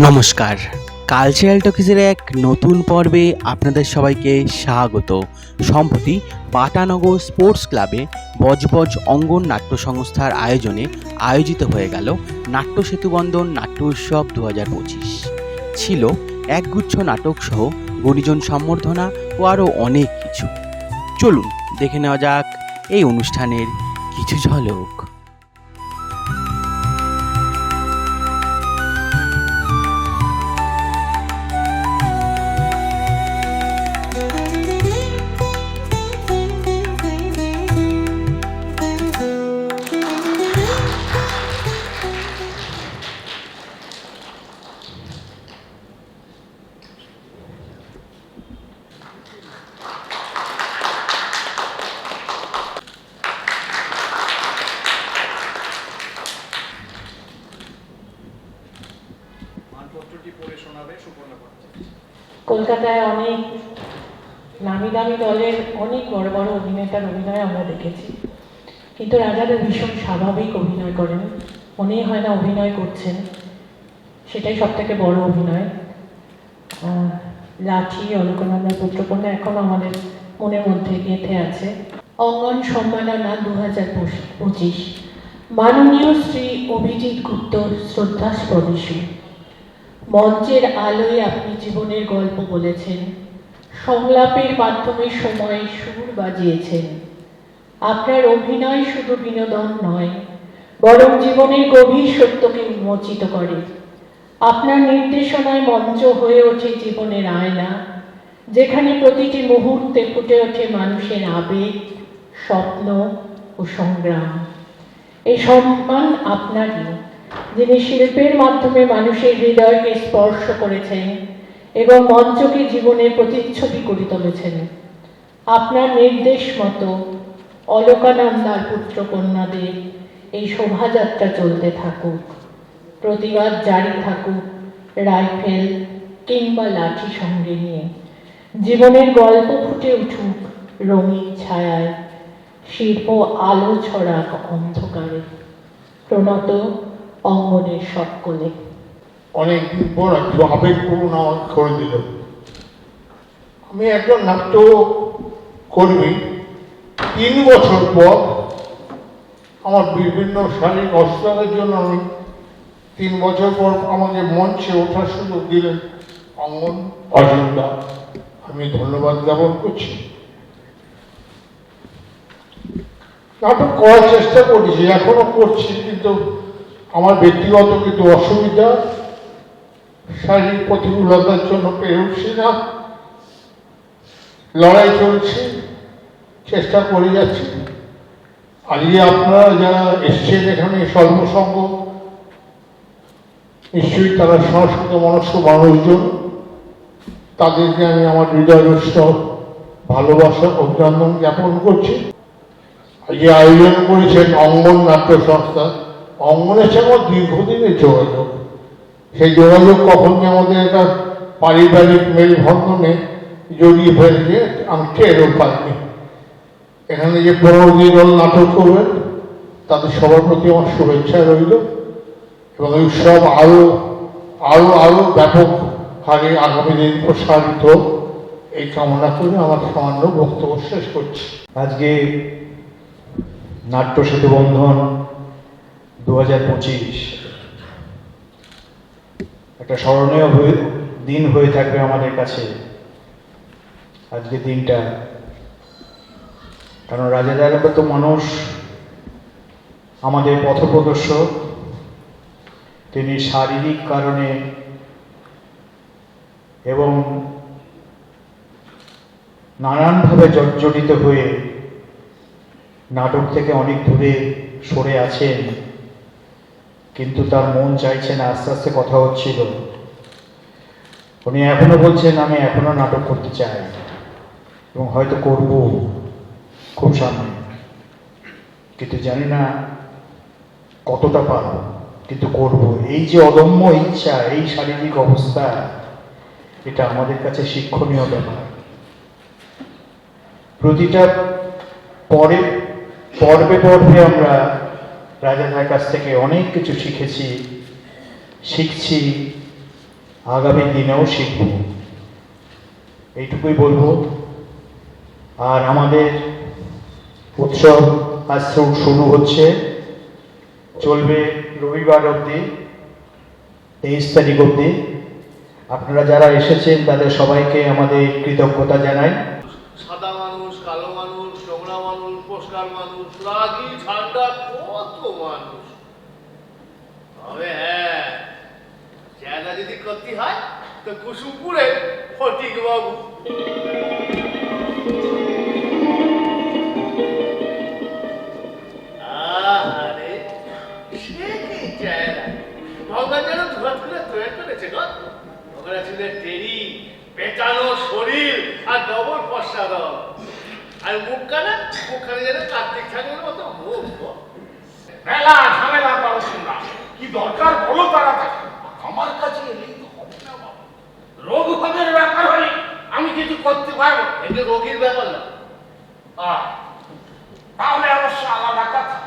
নমস্কার, কালচারাল টকিজের এক নতুন পর্বে আপনাদের সবাইকে স্বাগত। সম্প্রতি পাটানগর স্পোর্টস ক্লাবে বজবজ অঙ্গন নাট্য সংস্থার আয়োজনে আয়োজিত হয়ে গেল নাট্য সেতুবন্ধন নাট্য উৎসব 2025। ছিল একগুচ্ছ নাটক সহ গুণীজন সম্বর্ধনা ও আরও অনেক কিছু। চলুন দেখে নেওয়া যাক এই অনুষ্ঠানের কিছু ঝলক। কলকাতায় অনেক নামি দামি দলের অনেক বড় বড় অভিনেতার অভিনয় আমরা দেখেছি, কিন্তু রাজাদা ভীষণ স্বাভাবিক অভিনয় করেন, মনেই হয় না অভিনয় করছেন। সেটাই সব থেকে বড় অভিনয়। লাঠি, অলকানন্দার পুত্রকন্যা এখনো আমাদের মনের মধ্যে গেঁথে আছে। অঙ্গন সম্মাননা 2025, মাননীয় শ্রী অভিজিৎ গুপ্ত শ্রদ্ধাস্পর্শী। মঞ্চের আলোয় আপনি জীবনের গল্প বলেছেন, সংলাপের মাধ্যমে সময়ে সুর বাজিয়েছেন। আপনার অভিনয় শুধু বিনোদন নয়, বরং জীবনের গভীর সত্যকে উন্মোচিত করে। আপনার নির্দেশনায় মঞ্চ হয়ে ওঠে জীবনের আয়না, যেখানে প্রতিটি মুহূর্তে ফুটে ওঠে মানুষের আবেগ, স্বপ্ন ও সংগ্রাম। এই সম্মান আপনারই, যিনি শিল্পের মাধ্যমে মানুষের হৃদয়কে স্পর্শ করেছেন এবং মঞ্চকে জীবনের প্রতিচ্ছবি করে তুলেছেন। আপনার নির্দেশ মতো অলকানন্দার পুত্রকন্যাদের এই শোভাযাত্রা চলতে থাকুক, প্রতিবাদ জারি থাকুক, রাইফেল কিংবা লাঠি সঙ্গে নিয়ে। জীবনের গল্প ফুটে উঠুক রঙিন ছায়ায়, শিল্প আলো ছড়াক অন্ধকারে। প্রণত অঙ্গনের সকলে। অনেকদিন পর একটু আবেগপূর্ণ আমাকে করে দিল। আমি একজন নাট্য কর্মী, 3 বছর পর আমার বিভিন্ন শারীরিক অসুস্থতার জন্য আমি 3 বছর পর আমাকে মঞ্চে ওঠার সুযোগ দিলেন অঙ্গন অজন্তা। আমি ধন্যবাদ জ্ঞাপন করছি। নাটক করার চেষ্টা করেছি, এখনো করছি, কিন্তু আমার ব্যক্তিগত কিন্তু অসুবিধা, শারীরিক প্রতিকূলতার জন্য পেরে উঠছি না। লড়াই চলছে, চেষ্টা করে যাচ্ছি। আজকে আপনারা যারা এসছেন এখানে সর্বসঙ্গ, নিশ্চয়ই তারা সংস্কৃত মনস্ক মানুষজন। তাদেরকে আমি আমার হৃদয়স্থ ভালোবাসা অভিনন্দন জ্ঞাপন করছি। আজকে আয়োজন করেছেন অঙ্গন নাট্য সংস্থা। অঙ্গনের সঙ্গে আমার দীর্ঘদিনের যোগাযোগ। সেই যোগাযোগ কখন আমাদের একটা পারিবারিক মেলবন্ধনে জড়িয়ে ফেলেছে আমি টেরও পাইনি। এখানে যে 15 দল নাটক করবেন তাদের সবার প্রতি আমার শুভেচ্ছা রইল, এবং এই উৎসব আরও আরও আরও ব্যাপক হারে আগামী দিন প্রসারিত এই কামনা করে আমার সামান্য বক্তব্য শেষ করছি। আজকে নাট্য সেতুবন্ধন 2025 একটা স্মরণীয় দিন হয়ে থাকবে আমাদের কাছে আজকে দিনটা। কারণ রাজাদার তো মানুষ আমাদের পথপ্রদর্শক। তিনি শারীরিক কারণে এবং নানানভাবে জর্জরিত হয়ে নাটক থেকে অনেক দূরে সরে আছেন, কিন্তু তার মন চাইছে না। আস্তে আস্তে কথা হচ্ছিল, উনি এখনো বলছেন আমি এখনো নাটক করতে চাই এবং হয়তো করব খুব সামনে, কিন্তু জানি না কতটা পারব, কিন্তু করব। এই যে অদম্য ইচ্ছা, এই শারীরিক অবস্থা, এটা আমাদের কাছে শিক্ষণীয় ব্যাপার। প্রতিটা পর্বে পর্বে আমরা রাজাদার কাছ থেকে অনেক কিছু শিখছি, আগামী দিনেও শিখব, এইটুকুই বলবো। আর আমাদের উৎসব আজ শুরু হচ্ছে, চলবে রবিবার অবধি, 23 তারিখ অবধি। আপনারা যারা এসেছেন তাদের সবাইকে আমাদের কৃতজ্ঞতা জানাই। সাদা মানুষ, কালো মানুষ, নোংরা মানুষ, পরিষ্কার মানুষ, রাগী, ঠান্ডা, কত মানুষ। তবে হ্যাঁ, জায়গা যদি করতে হয় তো কুসুমপুরে ফটিক বাবু। আরে সে কি জায়গা, ভগবান যেন ধুয়াত করে তৈরি করেছে গো। ওখানে ছিল টেরি, পেটানো শরীর আর ডবল ফর্সা দল। আর মুখখানা যেন কার্তিক ঠাকুরের মতো মুখ গো। মেলা ঝামেলা করো তোমরা, কি দরকার বলো তাড়াতাড়ি। আমার কাছে এলেই তো হবে না বাবা। রোগ ভাগের ব্যাপার হলে আমি কিছু করতে পারবো। এটা রোগীর ব্যাপার না। আহ, তাহলে অবশ্য আলাদা কথা।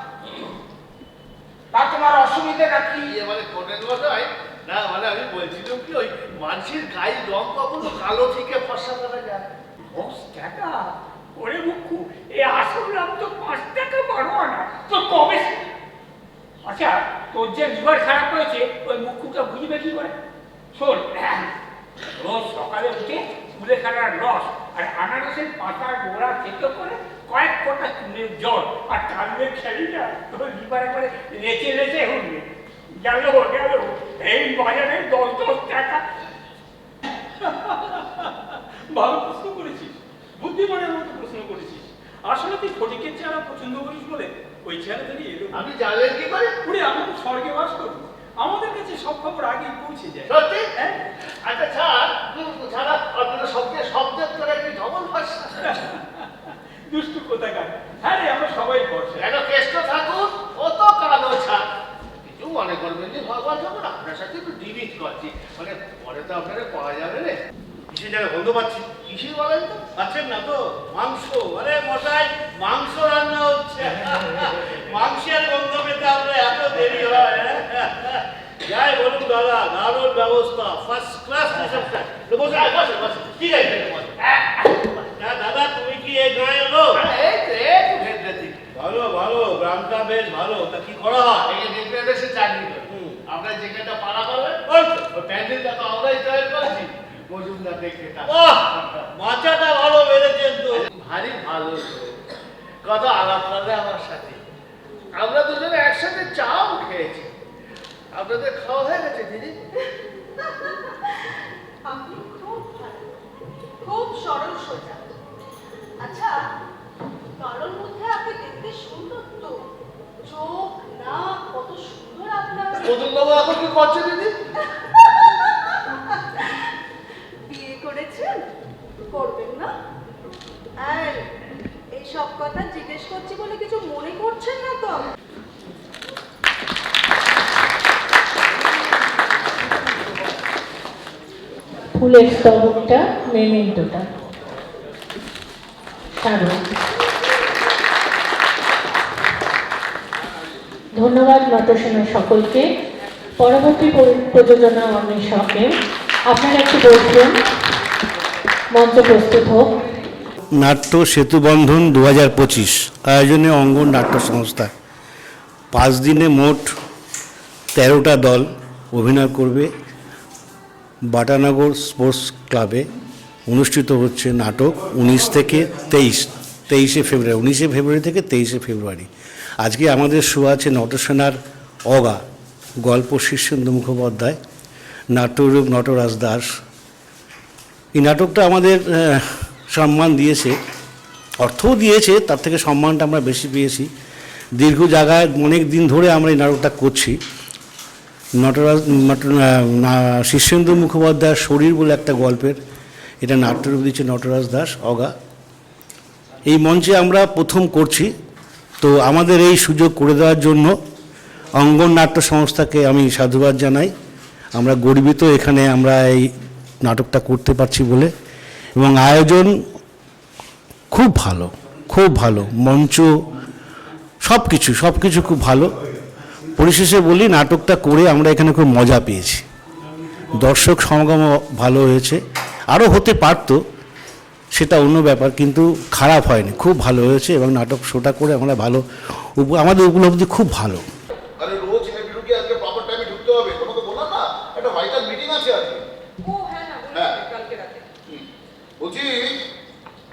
তা তোমার অসুবিধাটা কি? মানে কোনের মশাই না, মানে আমি বলছিলাম কি, ওই মানুষের গায়ের রং কখনো কালো থেকে ফর্সা করা যায়। 10 টাকা? ওরে মুখু, এই আসল নাম তো 5 টাকা 12 আনা। তো কবে? আচ্ছা, তোর যে লিভার খারাপ হয়েছে ওই মুখুটা বুঝবে কি করে? শোন, রোজ সকালে উঠে কুলেখাড়ার রস আর আনারসের পাতার গোড়া থেতো করে কয়েক ফোঁটা চুনের জল আর টানলে খেলি না, তোর লিভার একবারে রেচে রেচে উঠবে। গেল গেল, এই বাজারে 10 টাকা। ভালো প্রশ্ন করেছিস, বুদ্ধিমানের মতো প্রশ্ন করেছিস। আসলে তুই ফটিকের চেহারা পছন্দ করিস বলে ওই চেহারা থেকে এলো। আমি জানলেন কি করে? পুরে আমি তো স্বর্গে বাস করি, আমাদের কাছে সব খবর আগেই পৌঁছে যায়। সত্যি? হ্যাঁ, আচ্ছা ছাড়া আপনারা শব্দের তোরা একটি ডবল ফর্সা। দুষ্টু কোথাকার। হ্যাঁ রে, আমরা সবাই বর্ষা। কেন কেষ্ট ঠাকুর ও তো কালো ছাড়। কিছু মনে করবেন যে ভগবান ঠাকুর আপনার সাথে একটু ডিবিট করছি, মানে পরে তো আপনারা পাওয়া যাবে না। কিসের জায়গায় গন্ধ পাচ্ছি? কিসের বলেন তো? পাচ্ছেন না তো? মাংস। আরে মশাই, মাংস রান্না হচ্ছে। মাংসের গন্ধ পেতে আপনার এত দেরি হয়? যাই বলুন দাদা, দারুণ ব্যবস্থা, ফার্স্ট ক্লাস রিসেপশন। ঠিক আছে দাদা, তুমি কি এই গায়ে লোক? এই তো একটু ভেতরে দিক। ভালো ভালো, গ্রামটা বেশ ভালো। তা কি করা হয়? এই যে দেখবেন সে চাকরি করে। আপনার যেখানটা পাড়া করবেন ওই তো। ওই প্যান্ডেলটা তো আমরাই তৈরি করেছি। মজুমদার দেখতে বাহ, মাচাটা ভালো বেড়েছেন তো। ভারী ভালো লোক। কত আলাপ করবে আমার সাথে। আমরা দুজনে একসাথে চাও খেয়েছি। আপনাদের খাওয়া হয়ে গেছে দিদি? আপনি খুব ভালো, খুব সরল সোজা। আচ্ছা, কারোর মধ্যে আপনি দেখতে সুন্দর তো, চোখ নাক কত সুন্দর আপনার। মধুবাবু এখন কি করছে দিদি? বিয়ে করেছেন? করবেন না? আর এই সব কথা জিজ্ঞেস করছি বলে কিছু মনে করছেন না তো? ফুলের স্তবকটা, মেমেন্টোটা। কারণ ধন্যবাদ নটসেনা সকলকে। পরবর্তী প্রযোজনা অন্বেষকে আপনারা একটু বলছেন, মঞ্চ প্রস্তুত হোক। নাট্য সেতুবন্ধন 2025 আয়োজনে অঙ্গন নাট্য সংস্থা 5 দিনে মোট 13টা দল অভিনয় করবে। বাটানগর স্পোর্টস ক্লাবে অনুষ্ঠিত হচ্ছে নাটক 19 থেকে 23 ফেব্রুয়ারি, 19 ফেব্রুয়ারি থেকে 23 ফেব্রুয়ারি। আজকে আমাদের শো আছে নটসেনার অগা, গল্প শীর্ষেন্দু মুখোপাধ্যায়, নাট্যরূপ নটরাজ দাস। এই নাটকটা আমাদের সম্মান দিয়েছে, অর্থও দিয়েছে, তার থেকে সম্মানটা আমরা বেশি পেয়েছি। দীর্ঘ জায়গায় অনেক দিন ধরে আমরা এই নাটকটা করছি। শীর্ষেন্দু মুখোপাধ্যায়ের শরীর বলে একটা গল্পের এটা নাট্যরূপ দিচ্ছে নটরাজ দাস অগা। এই মঞ্চে আমরা প্রথম করছি, তো আমাদের এই সুযোগ করে দেওয়ার জন্য অঙ্গন নাট্য সংস্থাকে আমি সাধুবাদ জানাই। আমরা গর্বিত এখানে আমরা এই নাটকটা করতে পারছি বলে, এবং আয়োজন খুব ভালো, খুব ভালো, মঞ্চ সব কিছু খুব ভালো। পরিশেষে বলি, নাটকটা করে আমরা এখানে খুব মজা পেয়েছি। দর্শক সমাগমও ভালো হয়েছে, আরও হতে পারতো, সেটা অন্য ব্যাপার, কিন্তু খারাপ হয়নি, খুব ভালো হয়েছে এবং নাটক শোটা করে আমরা ভালো আমাদের উপলব্ধি খুব ভালো। আরে রোজ ইন্টারভিউকে আজকে প্রপার টাইমে ঢুকতে হবে, তোমাকে বললাম না একটা ভাইটাল মিটিং আছে আজকে। ও হ্যাঁ না হ্যাঁ। কালকে রাতে বলছি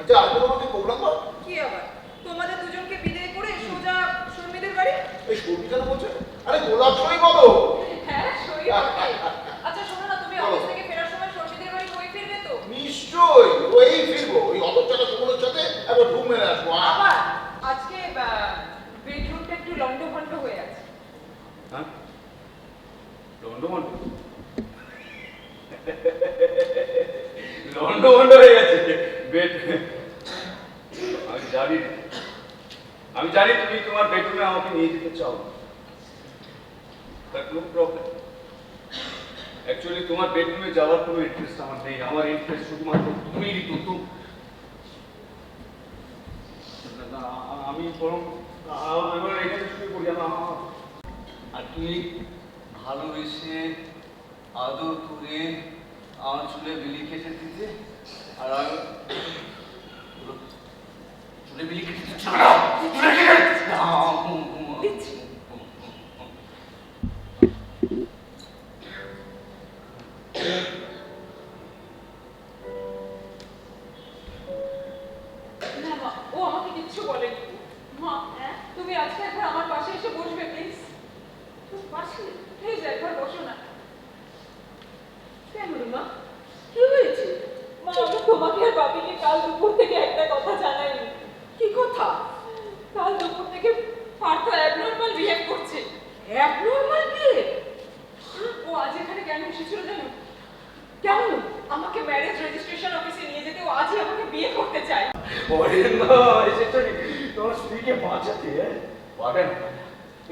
আচ্ছা আজকে তোমাকে প্রোগ্রাম কর কি আবার তোমাদের দুজনকে বিদায় করে সোজা শর্মিদের বাড়ি? এই সর্দি কেন বলছে? আরে গোলাপ সই বলো। হ্যাঁ সই আচ্ছা শোনো না, তুমি অফিস থেকে ফেরার সময় শর্মিদের বাড়ি কই ফিরবে তো? নিশ্চয়ই ওই ফিরবো, ওই অতটাকা সুমনের সাথে একবার ঢুক মেরে আসবো। আবার আজকে বেডরুমটা একটু লন্ডভন্ড হয়ে আছে। হ্যাঁ লন্ডভন্ড লন্ডভন্ড হয়ে গেছে বেড। আমি জানি তুমি তোমার বেডরুমে আমাকে নিয়ে যেতে চাও, বাট নো প্রবলেম। অ্যাকচুয়ালি তোমার বেডরুমে যাওয়ার কোনো ইন্টারেস্ট আমার নেই, আমার ইন্টারেস্ট শুধুমাত্র তুমি আমি বরং এবার এখানে শুরু করি। আর তুই ভালোবেসে আদর করে আমার চুলে বিলি কেটে দিতে, আর আমি চুলে বিলি কেটে দিচ্ছি। না মা, ও আমাকে কিচ্ছু বলেনি। মা তুমি আজকে একবার আমার পাশে এসে বসবে প্লিজ? পাশে প্লিজ একবার বসো না। কেন রে মা, কি হয়েছে? মা আমি তোমাকে আর বাপিকে কাল দুপুর থেকে একটা কথা জানাইনি। কি কথা? কাল দুপুর থেকে পার্থ অ্যাবনর্মাল বিহেভ করছে। Abnormal behave? ও আজ এখানে কেন এসেছিল জানো? কেন? আমাকে ম্যারেজ রেজিস্ট্রেশন অফিসে নিয়ে যেতে ও আজই আমাকে বিয়ে করতে চায়। তোমার স্ত্রীকে বাঁচাতে পারেন।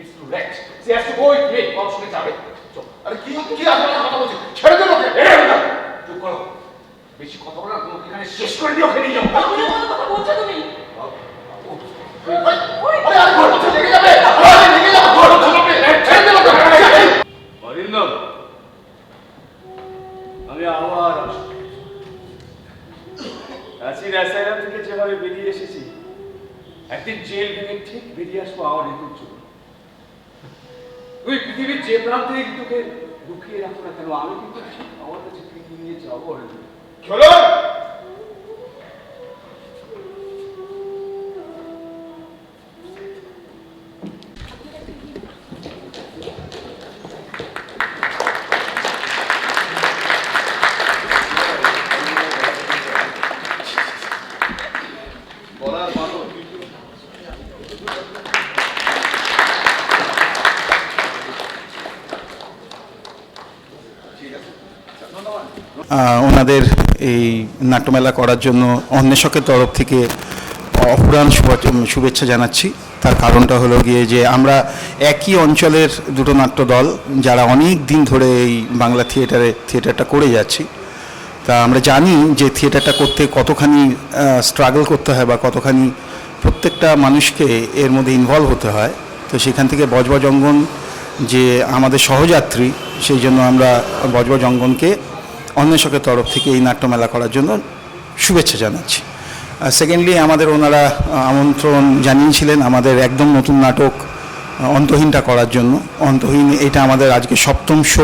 It's too late. She has to go with me. ওর সঙ্গে যাবে। আরে কি আপনার কথা বলছি? ছেড়ে দেন ওকে। চুপ করো। বেশি কথা বলা তোমাকে এখানে শেষ করে দিও, ওকে নিয়ে যাও। কোনো কথা বলছো তুমি? আরে আর ঘর হচ্ছে লেগে যাবে। আরে লেগে যাবে, ঘর হচ্ছে যাবে। ছেড়ে দেন ওকে। অরিন্দম, আমি আবার আসবো। অ্যাসিড অ্যাসাইলাম থেকে যেভাবে বেরিয়ে এসেছি, একদিন জেল ভেঙে ঠিক বেরিয়ে আসবো আমার ঋতুর জন্য। ওই পৃথিবীর যে প্রান্তে ঋতুকে লুকিয়ে রাখো না কেন, আমি কিন্তু ঠিক আমার কাছে ফিরিয়ে নিয়ে যাবো। চলো। ওনাদের এই নাট্যমেলা করার জন্য অন্বেষকের তরফ থেকে অফুরান শুভেচ্ছা জানাচ্ছি। তার কারণটা হলো গিয়ে যে আমরা একই অঞ্চলের দুটো নাট্যদল যারা অনেক দিন ধরে এই বাংলা থিয়েটারটা করে যাচ্ছি, তা আমরা জানি যে থিয়েটারটা করতে কতখানি স্ট্রাগল করতে হয় বা কতখানি প্রত্যেকটা মানুষকে এর মধ্যে ইনভলভ হতে হয়। তো সেখান থেকে বজবজ অঙ্গন যে আমাদের সহযাত্রী, সেই জন্য আমরা বজবজ অঙ্গনকে অন্বেষকের তরফ থেকে এই নাট্যমেলা করার জন্য শুভেচ্ছা জানাচ্ছি। সেকেন্ডলি আমাদের ওনারা আমন্ত্রণ জানিয়েছিলেন আমাদের একদম নতুন নাটক অন্তহীনটা করার জন্য। অন্তহীন এটা আমাদের আজকে 7ম শো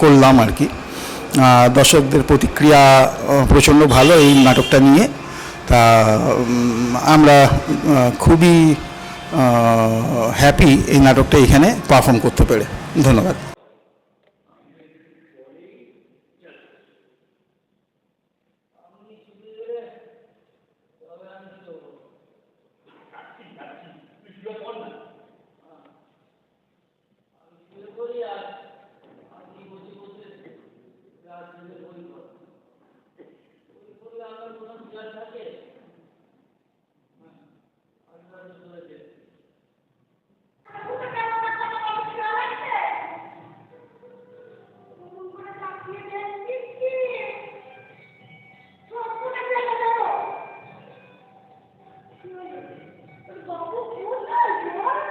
করলাম আর কি। দর্শকদের প্রতিক্রিয়া প্রচণ্ড ভালো এই নাটকটা নিয়ে। তা আমরা খুবই হ্যাপি এই নাটকটা এখানে পারফর্ম করতে পেরে। ধন্যবাদ। বাবু কোথায়?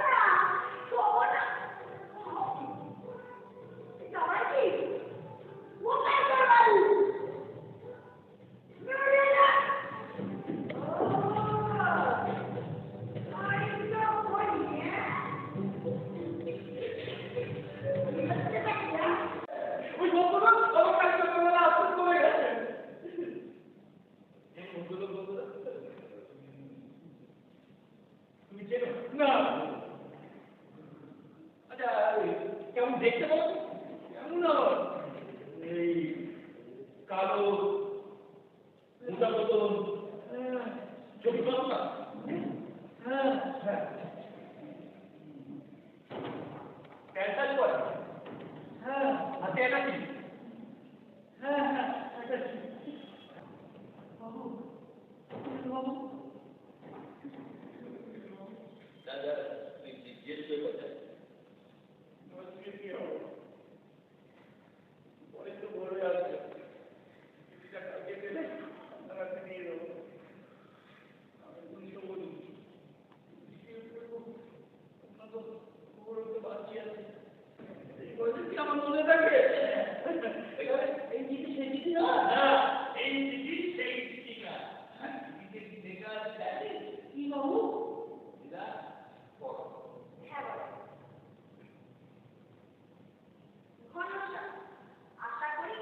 আচ্ছা কেমন দেখতে পাবো? কেমন এই কালো মোটা বোতল চোখে পাতা। হ্যাঁ হ্যাঁ প্যান্টাল করে। হ্যাঁ হাতে একটা কি? হ্যাঁ হ্যাঁ একটা বাবু বাবু দাদা জিজ্ঞেস করে কোথায় কি হবে? পরে তো বলে আছে কালকে গেলে আমাকে নিয়ে যাবো। আমি বুঝতে বলি বাঁচি আছে আমার মনে থাকে এই চিঠি সেই চিঠি না। এই চিঠি সেই চিঠি না। কি বাবু? আশা করি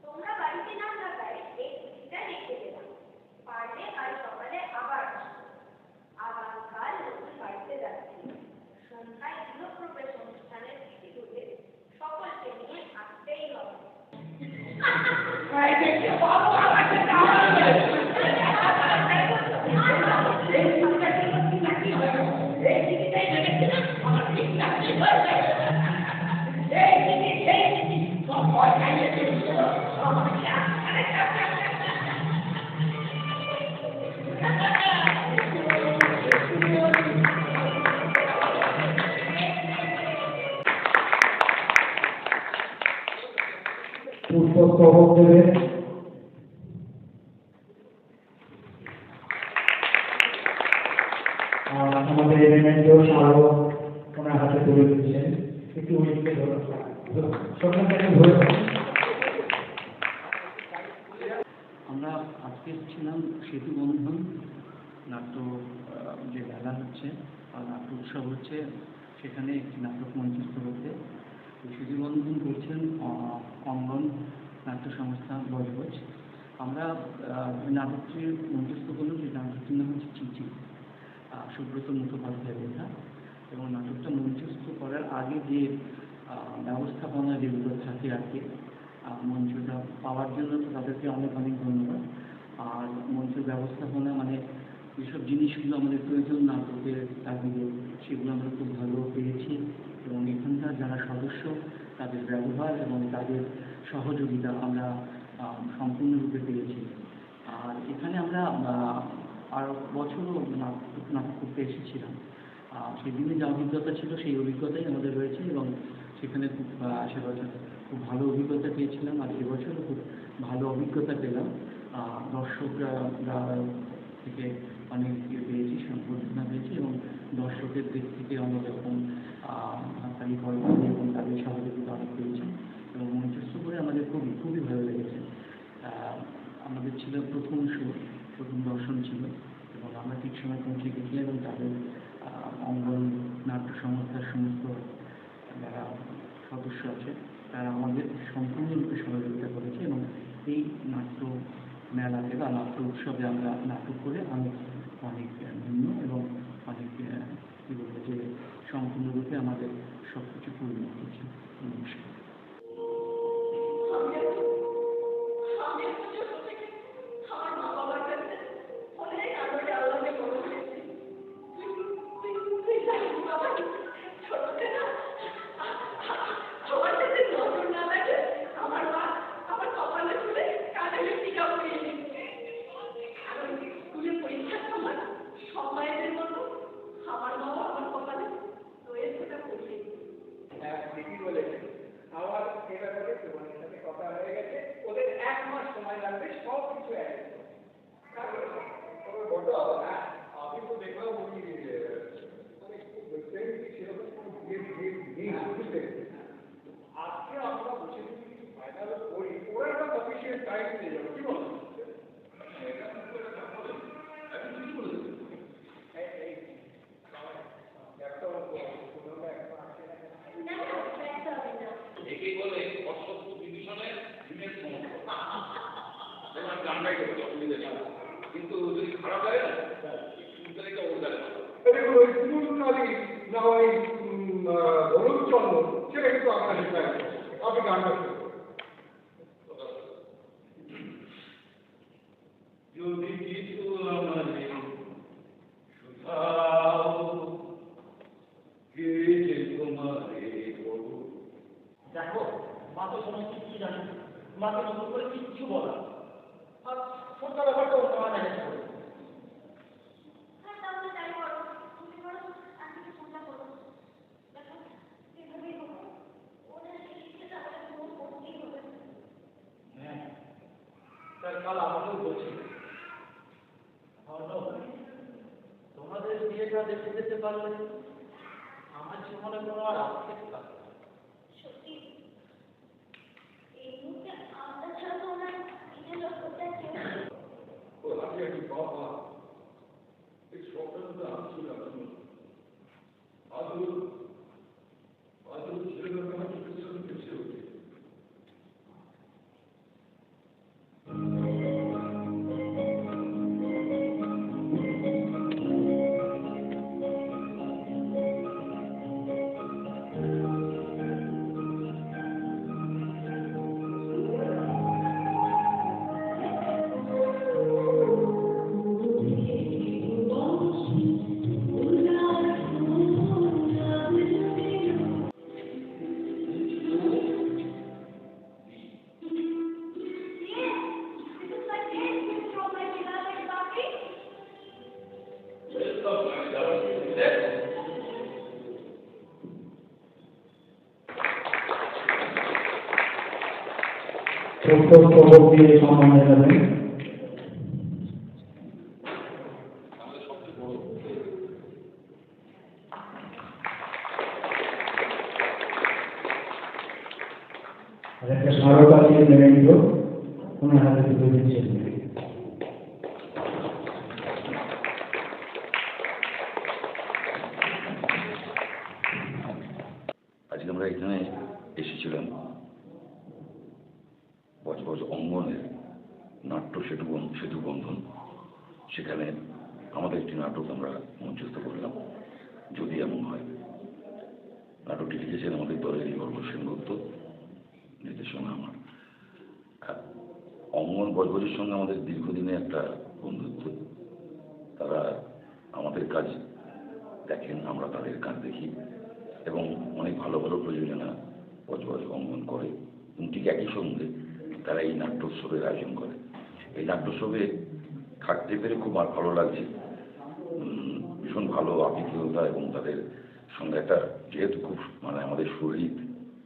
তোমরা বাড়িতে না থাকায় এই চিঠিটা রেখে দিলাম। পারলে কাল সকালে আবার আসবো। আগামীকাল নতুন বাড়িতে যাচ্ছি। সন্ধ্যায় গৃহপ্রবেশ অনুষ্ঠানের চিঠি তুলে সকলকে নিয়ে আসতেই হবে। পুষ্পস্তবক দেবেন আমাদের এলিমেন্টও স্মারক ওনার হাতে তুলে দিচ্ছেন। একটু ওইদিকে ধরুন, সকলটাকে ধরে আমরা আজকে ছিলাম সেতু বন্ধন নাট্য যে মেলা হচ্ছে আর নাট্য উৎসব হচ্ছে, সেখানে একটি নাটক মঞ্চস্থ হচ্ছে। সেতু বন্ধন করছেন অঙ্গন নাট্য সংস্থা বজবজ। আমরা নাটকটি মঞ্চস্থ করলাম, যে নাটকটির নাম হচ্ছে চিঠি, সুব্রত মুখোপাধ্যায়ের লেখা। এবং নাটকটা মঞ্চস্থ করার আগে যে ব্যবস্থাপনা যেগুলো থাকে আর কি, মঞ্চটা পাওয়ার জন্য তো তাদেরকে অনেক অনেক ধন্যবাদ। আর মঞ্চের ব্যবস্থাপনা মানে যেসব জিনিসগুলো আমাদের প্রয়োজন নাটকের তাগিদে, সেগুলো আমরা খুব ভালো পেয়েছি। এবং এখানকার যারা সদস্য তাদের ব্যবহার এবং তাদের সহযোগিতা আমরা সম্পূর্ণরূপে পেয়েছি। আর এখানে আমরা আর বছরও নাটক করতে এসেছিলাম। সেদিনে যা অভিজ্ঞতা ছিল সেই অভিজ্ঞতাই আমাদের রয়েছে এবং সেখানে খুব সে বছর খুব ভালো অভিজ্ঞতা পেয়েছিলাম। আর এবছরও খুব ভালো অভিজ্ঞতা পেলাম। দর্শকরা থেকে অনেক পেয়েছি, সম্বর্ধনা পেয়েছি এবং দর্শকের দিক থেকে অনেক রকম হাততালি করতালি এবং তাদের সহযোগিতা অনেক পেয়েছি এবং মঞ্চস্থ করে আমাদের খুবই খুবই ভালো লেগেছে। আমাদের ছিল প্রথম দর্শন ছিল এবং আমরা ঠিক সময় পৌঁছে গেছিলাম এবং তাদের অঙ্গন নাট্য সংস্থার সমস্ত যারা সদস্য আছে তারা আমাদের সম্পূর্ণরূপে সহযোগিতা করেছে এবং এই নাট্য মেলাতে বা নাট্য উৎসবে আমরা নাটক করে অনেক ভিন্ন এবং অনেক কী বলবো যে সম্পূর্ণরূপে আমাদের সব কিছু পূর্ণ হয়েছে। নমস্কার। আমার এটা করে তোমাদের সাথে কথা হয়ে গেছে, ওদের 1 মাস সময় লাগবে সব কিছু বড় হ্যাঁ। আমি তো দেখলাম ওই আজকে আমরা বসে কিছু ফাইনাল করি, ওরা একটা অফিসিয়াল টাইম নিয়ে যাবো, কি বলো? একেই বলে অসত্য ডিভিশনের দিনের সমস্যা। গানটাই করতে অসুবিধা নেই, কিন্তু যদি খারাপ লাগে না ওর মালিক না ওই হলুদ চন্দ্র, সেটা কিন্তু আপনার হিসাবে আপনি গানটা শুরু করুন। যদি কিছু আমারে শুধাও, কে যে তোমারে বলবো। দেখো, মা তো সমস্ত কিছু জানে, মাকে নতুন করে কিচ্ছু বলা আর ছোট্ট ব্যাপারটা ওর মা ম্যানেজ করে। হ্যাঁ, তাহলে তাই করো। তুমি বরং আন্টিকে ফোনটা করো। দেখো, এভাবেই হোক, ওরা শিখতে তাহলে ফোন করতেই হবে। হ্যাঁ, তার কাল আমাকেও বলছিল তোমাদের বিয়েটা দেখে যেতে পারলে আমার জীবনে কোনো আর আক্ষেপ থাকবে না। সত্যি, এই মুহূর্তে আমরা ছাড়া তো ওনার নিজের জগৎটা কেউ নেই। ও আজকে একটু বাবা এই সকালটা আসছিল এখন আদর আদর ছেলেদের আমার চোখের সামনে ভেসে ওঠে। ছোট্ট চমক দিয়ে সম্মান জানাবেন। আর একটা স্মারকালি মেনে নিল ওনার হাতে তুলে দিচ্ছেন। আজকে আমরা এখানে এসেছিলাম বজবজ অঙ্গনের নাট্য সেতু বন্ধন। সেখানে আমাদের একটি নাটক আমরা মঞ্চস্থ করলাম, যদি এমন হয়। নাটকটি লিখেছেন আমাদের দলের গর্ব সেনগুপ্ত, নির্দেশনা আমার। অঙ্গন বজবজের সঙ্গে আমাদের দীর্ঘদিনের একটা বন্ধুত্ব। তারা আমাদের কাজ দেখেন, আমরা তাদের কাজ দেখি, এবং অনেক ভালো ভালো প্রযোজনা বজবজ অঙ্গন করে। এবং ঠিক একই সঙ্গে তারা এই নাট্যোৎসবের আয়োজন করে। এই নাট্যোৎসবে থাকতে পেরে খুব ভালো লাগছে, ভীষণ ভালো আতিথেয়তা, এবং তাদের সঙ্গে একটা, যেহেতু খুব আমাদের শহীদ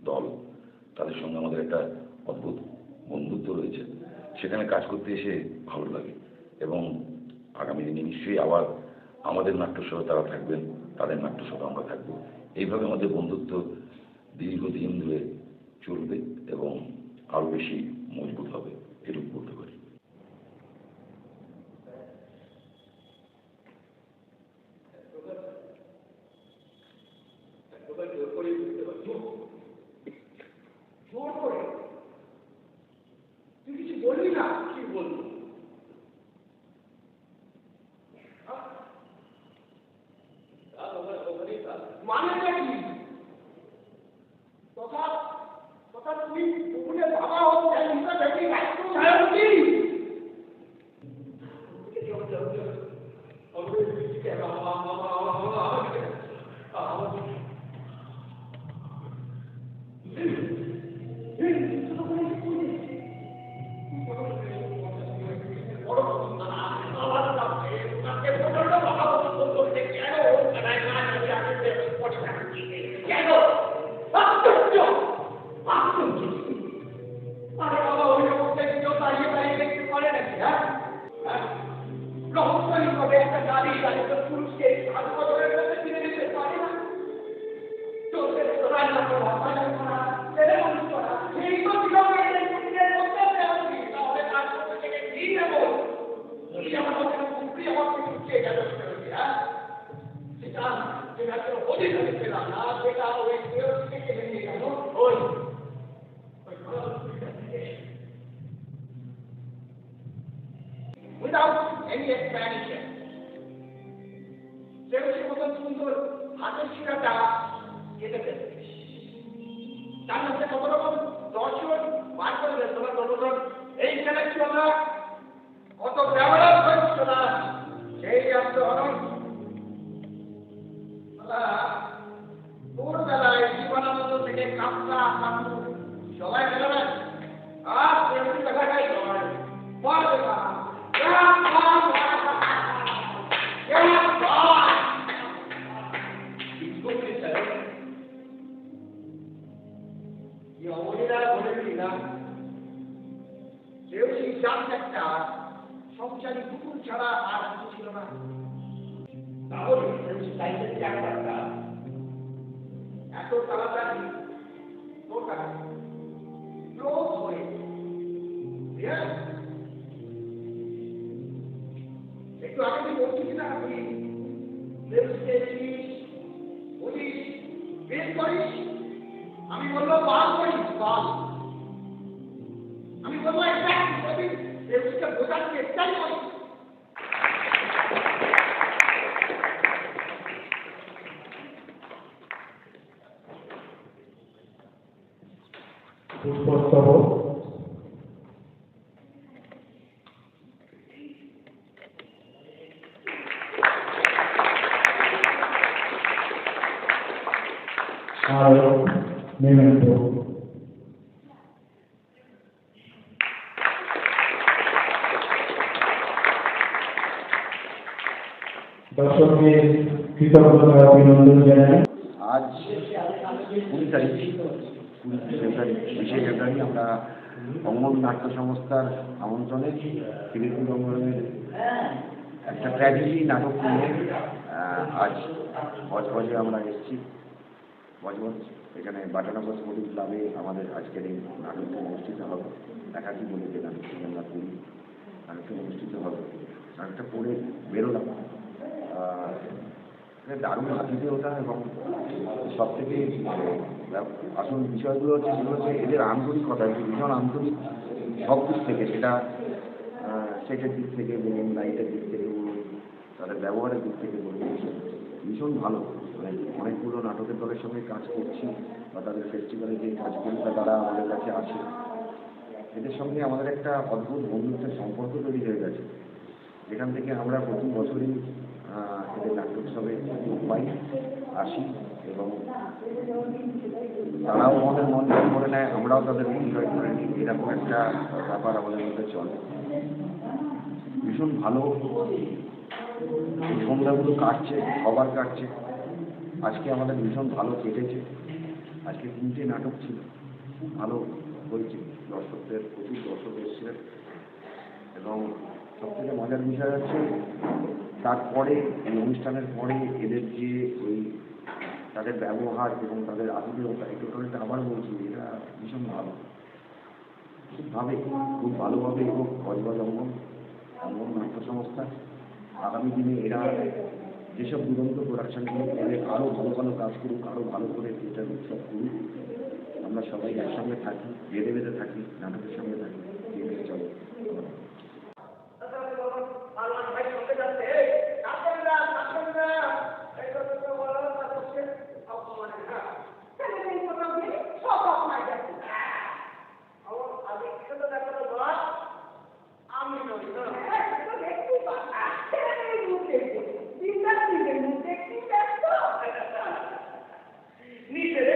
দল, তাদের সঙ্গে আমাদের একটা অদ্ভুত বন্ধুত্ব রয়েছে। সেখানে কাজ করতে এসে ভালো লাগে, এবং আগামী দিনে নিশ্চয়ই আবার আমাদের নাট্যোৎসবে তারা থাকবেন, তাদের নাট্যোৎসবে আমরা থাকবো। এইভাবে আমাদের বন্ধুত্ব দীর্ঘদিন ধরে চলবে এবং আরও বেশি মজবুত হবে, এটুকু বলতে পারি। জোর করে তুই কিছু বলবি না? কি বলবো? মানেটা কি? তথা তুমি পুকুরে বাবা হোক, দেখি without any expansion. ছোটবেলায় জীবনানন্দ থেকে কাঁচা কাকু সবাই গেলেন আর এমনি দেখা যায় সবাই বলে না সংসারী কুকুর ছাড়া আর কিছু ছিল না তাহলে এত তাড়াতাড়ি ওটা ক্লোজ হয়ে একটু আগে তুই বলছিস না তুই বলিস বেশ করিস আমি বললো বাল করিস বাল আমি বলবো একটা বোঝার চেষ্টাই করি পুষ্পস্তব স্মারক মেমেন্টো দর্শকদের কৃতজ্ঞতা অভিনন্দন জানাই। আজ 20 তারিখ 20 ফেব্রুয়ারি আমরা অঙ্গন নাট্য সংস্থার আমন্ত্রণে ত্রিপুর অঙ্গনের একটা ট্র্যাজেডি নাটক নিয়ে আজ বজবজে আমরা এসেছি। বজবজ এখানে বাটানগর স্পোর্টিং ক্লাবে আমাদের আজকের এই নাটকটি অনুষ্ঠিত হবে। একাকি বলে যে নাটকটি আমরা করি, নাটকটি অনুষ্ঠিত হবে। নাটকটা পড়ে বেরোলাম, দারুণ হাতিতে ওঠা এবং সব থেকে আসল বিষয়গুলো হচ্ছে সেগুলো হচ্ছে এদের আন্তরিকতা, ভীষণ আন্তরিক সব দিক থেকে, সেটা সেটের দিক থেকে বলুন, লাইটের দিক থেকে বলুন, তাদের ব্যবহারের দিক থেকে বলুন, ভীষণ ভালো। মানে অনেকগুলো নাটকের দলের সঙ্গে কাজ করছি বা তাদের ফেস্টিভ্যালে যে কাজগুলোটা তারা আমাদের কাছে আসে, এদের সঙ্গে আমাদের একটা অদ্ভুত বন্ধুত্বের সম্পর্ক তৈরি হয়ে গেছে, যেখান থেকে আমরা প্রতি বছরই এদের নাট্য উৎসবে পাই আসি এবং তারাও আমাদের মন জয় করে নেয়, আমরাও তাদের মন জয় করে নিই। এরকম একটা ব্যাপার আমাদের মধ্যে চলে, ভীষণ ভালো। এই সন্ধ্যাগুলো কাটছে, সবার কাটছে। আজকে আমাদের ভীষণ ভালো কেটেছে। আজকে 3টে নাটক ছিল, খুব ভালো হয়েছে, দর্শকদের প্রচুর দর্শক এসেছিলেন এবং সবথেকে মজার বিষয় হচ্ছে তারপরে এই অনুষ্ঠানের পরে এদের যে ওই তাদের ব্যবহার এবং তাদের আতিথেয়তা, এই টোটালটা আবার বলছি, এরা ভীষণ ভালো, খুব ভালোভাবে এবং বজবজ অঙ্গন নাট্য সংস্থা আগামী দিনে এরা যেসব দুরন্ত প্রোডাকশনগুলো করে আরও ভালো ভালো কাজ করুক, আরও ভালো করে থিয়েটার উৎসব করুক। আমরা সবাই একসঙ্গে থাকি, বেঁধে বেঁধে থাকি, নাটকের সঙ্গে থাকি, এগিয়ে চলে। নিজের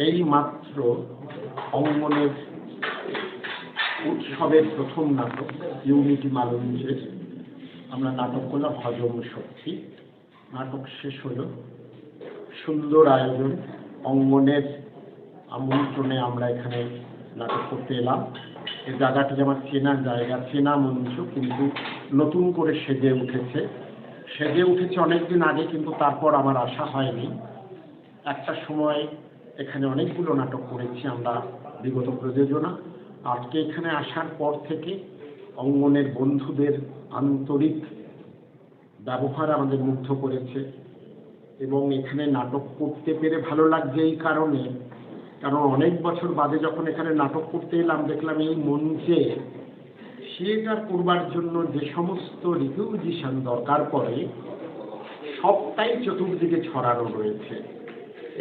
এই মাত্র অঙ্গনের উৎসবের প্রথম নাটক ইউনিটি মালঞ্চের আমরা নাটক করলাম হজম শক্তি। নাটক শেষ হলো, সুন্দর আয়োজন, অঙ্গনের আমন্ত্রণে আমরা এখানে নাটক করতে এলাম। এই জায়গাটি আমার চেনা জায়গা, চেনা মঞ্চ, কিন্তু নতুন করে সেজে উঠেছে অনেকদিন আগে, কিন্তু তারপর আমার আশা হয়নি। একটা সময় এখানে অনেকগুলো নাটক করেছি আমরা বিগত প্রযোজনা। আজকে এখানে আসার পর থেকে অঙ্গনের বন্ধুদের আন্তরিক ব্যবহার আমাদের মুগ্ধ করেছে, এবং এখানে নাটক করতে পেরে ভালো লাগছে এই কারণে, কারণ অনেক বছর বাদে যখন এখানে নাটক করতে এলাম দেখলাম এই মঞ্চে থিয়েটার করবার জন্য যে সমস্ত রিকুইজিশন দরকার পড়ে সবটাই চতুর্দিকে ছড়ানো রয়েছে।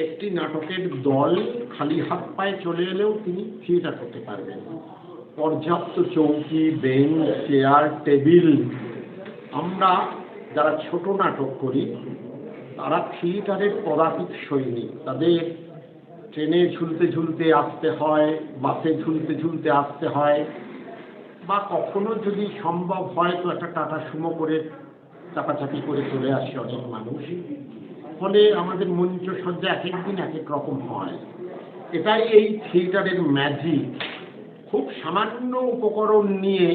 একটি নাটকের দল খালি হাত পায়ে চলে এলেও তিনি থিয়েটার করতে পারবেন। পর্যাপ্ত চৌকি, বেঞ্চ, চেয়ার, টেবিল। আমরা যারা ছোট নাটক করি তারা থিয়েটারের পদাতিক সৈনিক। তাদের ট্রেনে ঝুলতে ঝুলতে আসতে হয়, বাসে ঝুলতে ঝুলতে আসতে হয়, বা কখনো যদি সম্ভব হয় তো একটা টাটা সুমো করে চাপাচাপি করে চলে আসে অনেক মানুষ। ফলে আমাদের মঞ্চ সজ্জা এক একদিন এক এক রকম হয়। এটাই এই থিয়েটারের ম্যাজিক। খুব সামান্য উপকরণ নিয়ে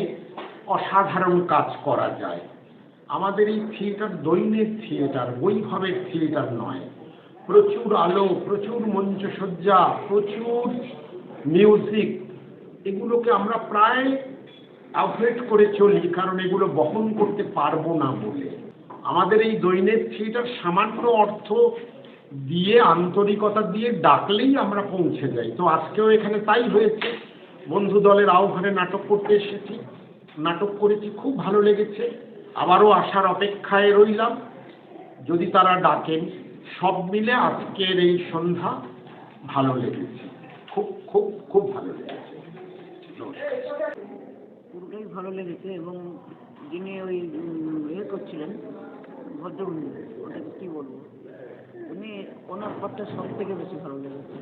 অসাধারণ কাজ করা যায়। আমাদের এই থিয়েটার দৈনিক থিয়েটার, বৈভবের থিয়েটার নয়। প্রচুর আলো, প্রচুর মঞ্চসজ্জা, প্রচুর মিউজিক, এগুলোকে আমরা প্রায় অ্যাভয়েড করে চলি, কারণ এগুলো বহন করতে পারবো না বলে। আমাদের এই দৈনিক থিয়েটার সামান্য অর্থ দিয়ে, আন্তরিকতা দিয়ে ডাকলেই আমরা পৌঁছে যাই। তো আজকেও এখানে তাই হয়েছে। বন্ধু দলের আহ্বানে নাটক করতে এসেছি, নাটক করেছি, খুব ভালো লেগেছে। আবারও আসার অপেক্ষায় রইলাম যদি তারা ডাকেন। সব মিলে আজকের এই সন্ধ্যা ভালো লেগেছে, খুব খুব খুব ভালো লেগেছে। পুরোটাই ভালো লেগেছে, এবং যিনি ওই করছিলেন ভদ্রমহিলা, ওটাকে কী বলবো, উনি ওনার পথটা সব থেকে বেশি ভালো লেগেছে।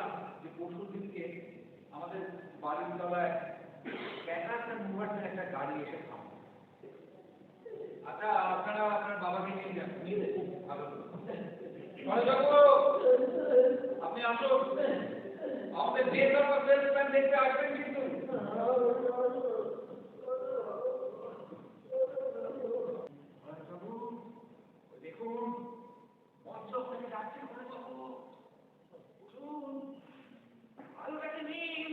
দেখলাম যে পরশু দিনকে আমাদের বাড়ির তলায় ক্যাটার্স অ্যান্ড মুভার্সের একটা গাড়ি এসে থামলো। আচ্ছা আপনারা আপনার বাবাকে নিয়ে যান, নিয়ে খুব ভালো। আপনি আসুন, আমাদের ডেট অফ সেলসম্যান দেখতে আসবেন কিন্তু। দেখুন মঞ্চ ওখানে যাচ্ছে, ওখানে বাবু উঠুন, ভালো কাছে নিন।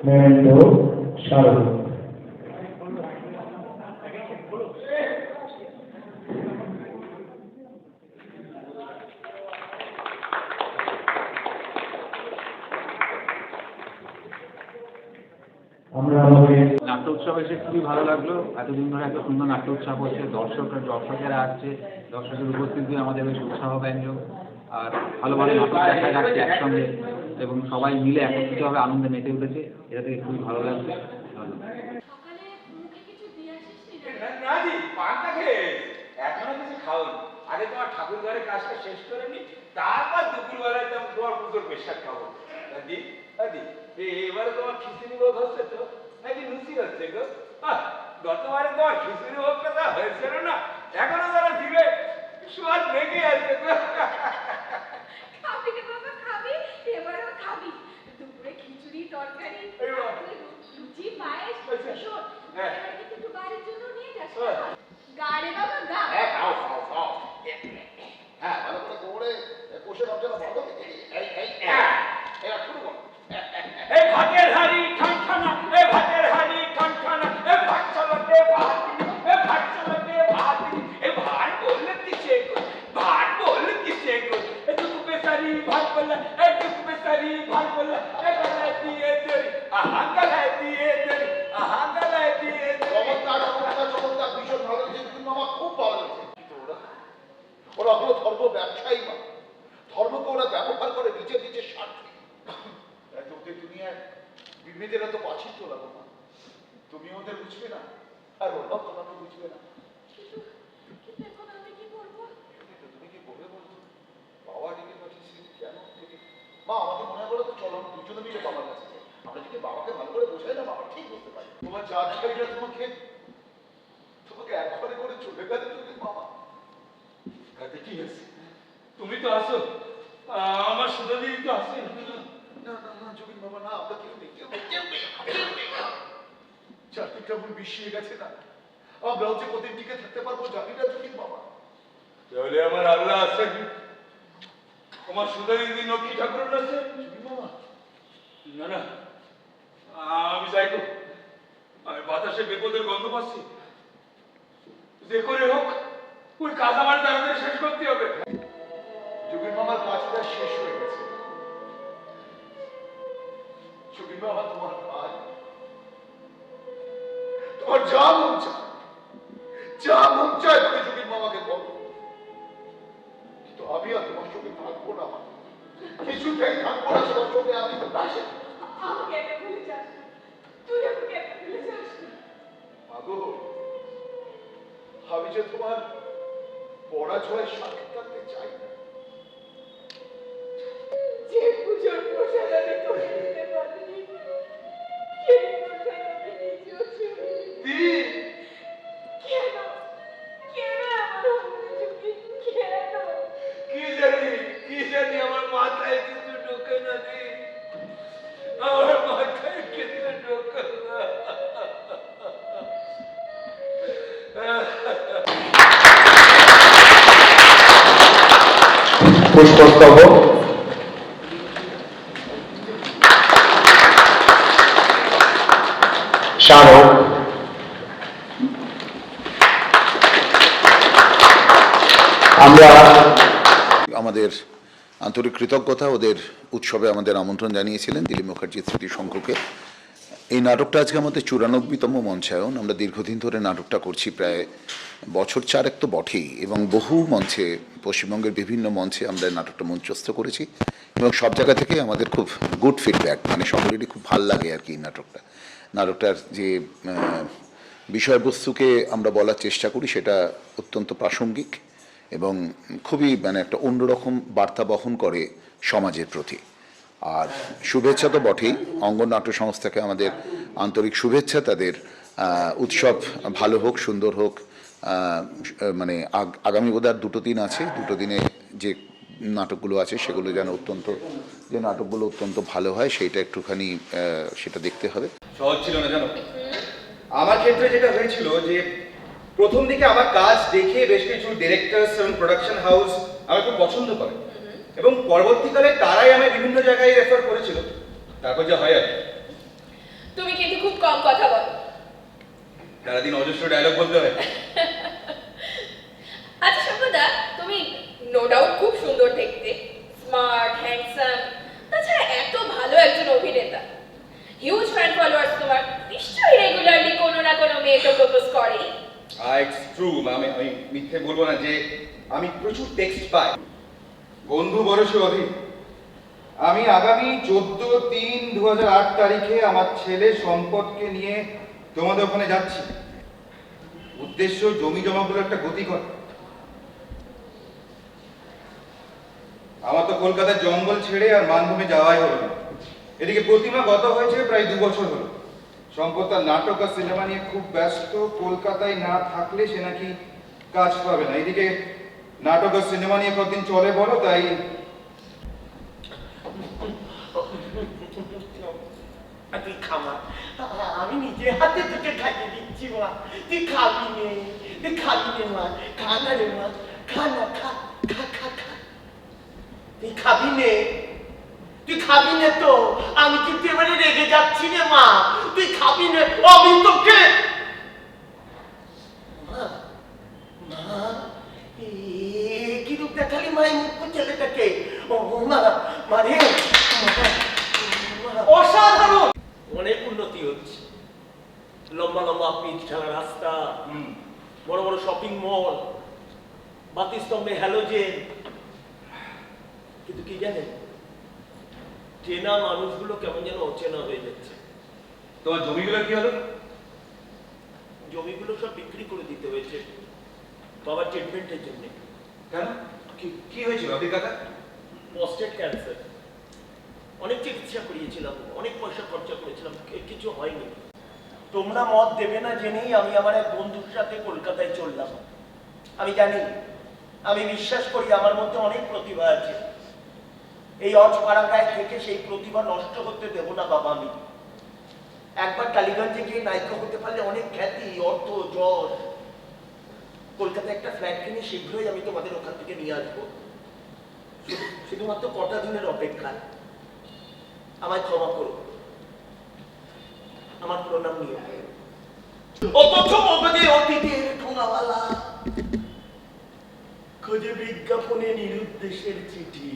মেমেন্টো শাহরুখ। আমরা আমাদের নাট্য উৎসব এসে খুবই ভালো লাগলো। এতদিন ধরে একটা সুন্দর নাট্য উৎসব হচ্ছে, দর্শকেরা আসছে, দর্শকের উপস্থিতি আমাদের বেশ উৎসাহ ব্যঞ্জক। আর ভালো ভালো নাটক দেখা যাচ্ছে একসঙ্গে এবং সবাই মিলে একত্রিতভাবে আনন্দে মেতে উঠেছে, এটা থেকে খুবই ভালো লাগছে। না দি পান্তা খেয়ে এখনো কিছু খাওনি। আগে তোমার ঠাকুর ঘরের কাজটা শেষ করে নি, তারপর দুপুরবেলায় তোমার পুজোর পেশাদ খাবো। দি দি এবারে তোমার খিচুড়ি ভোগ হচ্ছে তো নাকি লুচি হচ্ছে গো? গতবারে তোমার খিচুড়ি ভোগটা যা হয়েছিল না, এখনো যারা দিবে স্বাদ লেগে আছে গো। খাবি রে বাবা খাবি, এবারেও খাবি। দুপুরে খিচুড়ি তরকারি, লুচি পায়েস, শোন এবার কিন্তু একটু গাড়ির জন্য নিয়ে যাস। গাড়ি বাবা গা। খাও খাও খাও। হ্যাঁ ভালো করে দৌড়ে কোষে রমজান বন্ধ থেকে এই শুরু করো। এই ভাতের হাড়ি ঠানঠানা, এই ভাতের হাড়ি ঠানঠানা, এই ভাত চালাতে ভাত, এই ভাত চালাতে ভাত, এই ভাত বললে কিসে গো, ভাত বললে কিসে গো, এই দুঃখ বেচারি ভাত বললে, এই দুঃখ বেচারি ভাত বললে, এই গলায় দিয়ে দড়ি, আহা গলায় দিয়ে দড়ি, আহা গলায় দিয়ে দড়ি। চমৎকার চমৎকার চমৎকার, ভীষণ ভালো লেগেছে, কিন্তু আমার খুব ভালো লেগেছে। কিন্তু ওরা হলো ধর্ম ব্যবসায়ী মা, ধর্মকে ওরা ব্যবহার করে নিজের নিজের স্বার্থে। ওদের দুনিয়ায় বিভেদের তো বাঁচিয়ে তো লাগো না, তুমি ওদের বুঝবে না আর ওরাও তোমাকে বুঝবে না। কিন্তু এখন আমি কি করবো? তুমি কি বলবে বলছো? বাবা ডেকে পাঠিয়েছি কেন? মা আমাকে মনে করো তো, চলো দুজনে মিলে বাবার কাছে যাই। আমরা যদি বাবাকে ভালো করে বোঝাই না, বাবা ঠিক বুঝতে পারি। তোমার যা ছেলেটা তোমাকে একবারে করে চলে গেলে তুমি বাবা কাছে কি হয়েছে? তুমি তো আসো, আমার সুদা দিদি তো আসে না। না না না যোগিন বাবা না, আমরা কেউ নেই, কেউ নেই, কেউ নেই, কেউ নেই। চারদিকটা মন বিষিয়ে গেছে না, আমরাও যে কদিন টিকে থাকতে পারবো জানি না যোগিন বাবা। তাহলে আমার আল্লাহ আছেন, আমার সুদা দিদি লক্ষ্মী ঠাকুর আছে। যোগিন বাবা না না, আমি যাই গো, আমি বাতাসে বিপদের গন্ধ পাচ্ছি। যে করে হোক ওই কাজ আমার তাড়াতাড়ি শেষ করতে হবে। যোগিন বাবার কাজটা শেষ হয়ে গেছে। যোগিন বাবা তোমার ভাই, তোমার যা মন চায়, যা মন চায় তুমি যোগিন বাবাকে বলো, কিন্তু আমি আর তোমার সঙ্গে থাকবো না। কিছুতেই থাকবো না তোমার সঙ্গে আমি। আমাকে এটা ভুলে যাস, তুই আমাকে এটা ভুলে যাস। মাগো আমি যে তোমার পরাজয়ের সাথে থাকতে চাই না। যে পুজোর প্রসাদ আমি তোকে দিতে পারিনি, সেই প্রসাদ আমি নিজেও ছুঁইনি। কেন কেন এমন হলো যোগী? কেন? কি পুষ্পস্তবক স্মারক আমরা আমাদের আন্তরিক কৃতজ্ঞতা, ওদের উৎসবে আমাদের আমন্ত্রণ জানিয়েছিলেন দিলীপ মুখার্জি স্মৃতি সংঘকে। এই নাটকটা আজকে আমাদের 94তম মঞ্চায়ন। আমরা দীর্ঘদিন ধরে নাটকটা করছি, প্রায় বছর চারেক তো বটেই, এবং বহু মঞ্চে, পশ্চিমবঙ্গের বিভিন্ন মঞ্চে আমরা নাটকটা মঞ্চস্থ করেছি এবং সব জায়গা থেকে আমাদের খুব গুড ফিডব্যাক, মানে সকলেরই খুব ভাল লাগে আর কি। নাটকটার যে বিষয়বস্তুকে আমরা বলার চেষ্টা করি সেটা অত্যন্ত প্রাসঙ্গিক এবং খুবই মানে একটা অন্যরকম বার্তা বহন করে সমাজের প্রতি। আর শুভেচ্ছা তো বটেই, অঙ্গন নাট্য সংস্থাকে আমাদের আন্তরিক শুভেচ্ছা। তাদের উৎসব ভালো হোক, সুন্দর হোক। মানে আগামী বোধহয় 2 দিন আছে, 2 দিনে যে নাটকগুলো আছে সেগুলো যেন নাটকগুলো অত্যন্ত ভালো হয়, সেইটা একটুখানি সেটা দেখতে হবে। সহজ ছিল না জানো। আমার ক্ষেত্রে যেটা হয়েছিল যে প্রথম দিকে আমার কাজ দেখে বেশ কিছু ডিরেক্টরস এবং প্রোডাকশন হাউস আমার খুব পছন্দ করে এবং পরবর্তীকালে তারাই আমায় বিভিন্ন জায়গায় রেফার করেছিল। তারপর যা হয় আর তুমি কিন্তু খুব কম কথা বলো, সারাদিন অজস্র ডায়লগ বলতে হয়। আচ্ছা সর্বদা, তুমি নো ডাউট খুব সুন্দর দেখতে, স্মার্ট, হ্যান্ডসাম, তাছাড়া এত ভালো একজন অভিনেতা, হিউজ ফ্যান ফলোয়ার্স তোমার, নিশ্চয়ই রেগুলারলি কোনো না কোনো মেয়ে তো প্রপোজ করেই। ইটস ট্রু, আমি মিথ্যে বলবো না যে আমি প্রচুর টেক্সট পাই। বন্ধু বরসে অধিক। আমি আগামী 14/3/2008 তারিখে আমার ছেলে সম্পদকে নিয়ে তোমাদের ওখানে যাচ্ছি। উদ্দেশ্য জমি জমাগুলো একটা গতি করা। আমার তো কলকাতার জঙ্গল ছেড়ে আর মানভূমে যাওয়াই হলো না। এদিকে প্রতিমা গত হয়েছে প্রায় 2 বছর হলো। সম্পদ তার নাটক আর সিনেমা নিয়ে খুব ব্যস্ত, কলকাতায় না থাকলে সে নাকি কাজ পাবে না। এদিকে নাটক আর সিনেমা নিয়ে কতদিন চলে বলো, তাই তুই খামা, আমি নিজে হাতে তোকে খাইয়ে দিচ্ছি মা। তুই খাবি নে, তুই খাবি নে মা, খা না রে মা, খা না, খা খা খা খা। তুই খাবি নে, তুই খাবি নে তো। আমি কিন্তু এবারে রেগে যাচ্ছি রে মা, তুই খাবি নে। আমি তোকে মা, মা কি রূপ দেখালি মায়ের মুখ ছেলেটাকে। ও মা, মারে অসাধারণ, অনেক উন্নতি হচ্ছে। লম্বা লম্বা পিচ ঢালা রাস্তা, বড় বড় শপিং মল, বাতিস্তম্ভে হ্যালোজেন। কিন্তু কি জানেন, চেনা মানুষগুলো কেমন যেন অচেনা হয়ে যাচ্ছে। তোমার জমিগুলো কি হলো? জমিগুলো সব বিক্রি করে দিতে হয়েছে বাবার ট্রিটমেন্টের জন্য। কেন, কি হয়েছিল আবির কাকা? Prostate cancer. অনেক চিকিৎসা করিয়েছিলাম, অনেক পয়সা খরচা করেছিলাম, কিছু হয়নি। তোমরা মত দেবে না জেনেই আমি আমার এক বন্ধুর সাথে কলকাতায় চললাম। আমি জানি, আমি বিশ্বাস করি আমার মধ্যে অনেক প্রতিভা আছে। এই অজপাড়াগায় থেকে সেই প্রতিভা নষ্ট করতে দেব না বাবা। আমি একবার টালিগঞ্জে গিয়ে নায়িকা হতে পারলে অনেক খ্যাতি, অর্থ, যশ। কলকাতায় একটা ফ্ল্যাট কিনে শীঘ্রই আমি তোমাদের ওখান থেকে নিয়ে আসবো। শুধুমাত্র কটা দিনের অপেক্ষা। আমায় ক্ষমা করো, আমার প্রণাম নিও। অথচ মগজে অতীতের ঠোঙাওয়ালা খোঁজে বিজ্ঞাপনে নিরুদ্দেশের চিঠি।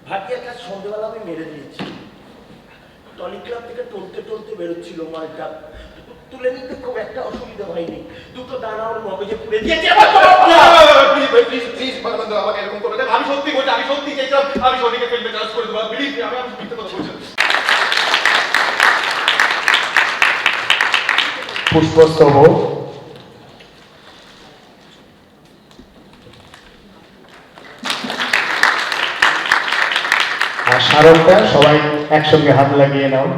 ভাটিয়া কাজ সন্ধ্যেবেলা আমি মেরে দিয়েছি। টলি ক্লাব থেকে টলতে টলতে বেরোচ্ছিল মালটা, তুলে নিতে খুব একটা অসুবিধা হয়নি। 2টো দানা ওর মগজে পুড়ে দিয়েছে। আমাকে এরকম করবে না। আমি সত্যি বলছি, আমি সত্যি চাইছিলাম আমি সনিকে ফিল্মে চান্স করে দেবো। বিলিভ মি, আমি মিথ্যে কথা বলছি। পুষ্পস্তবক আর স্মারকটা সবাই একসঙ্গে হাত লাগিয়ে নাও।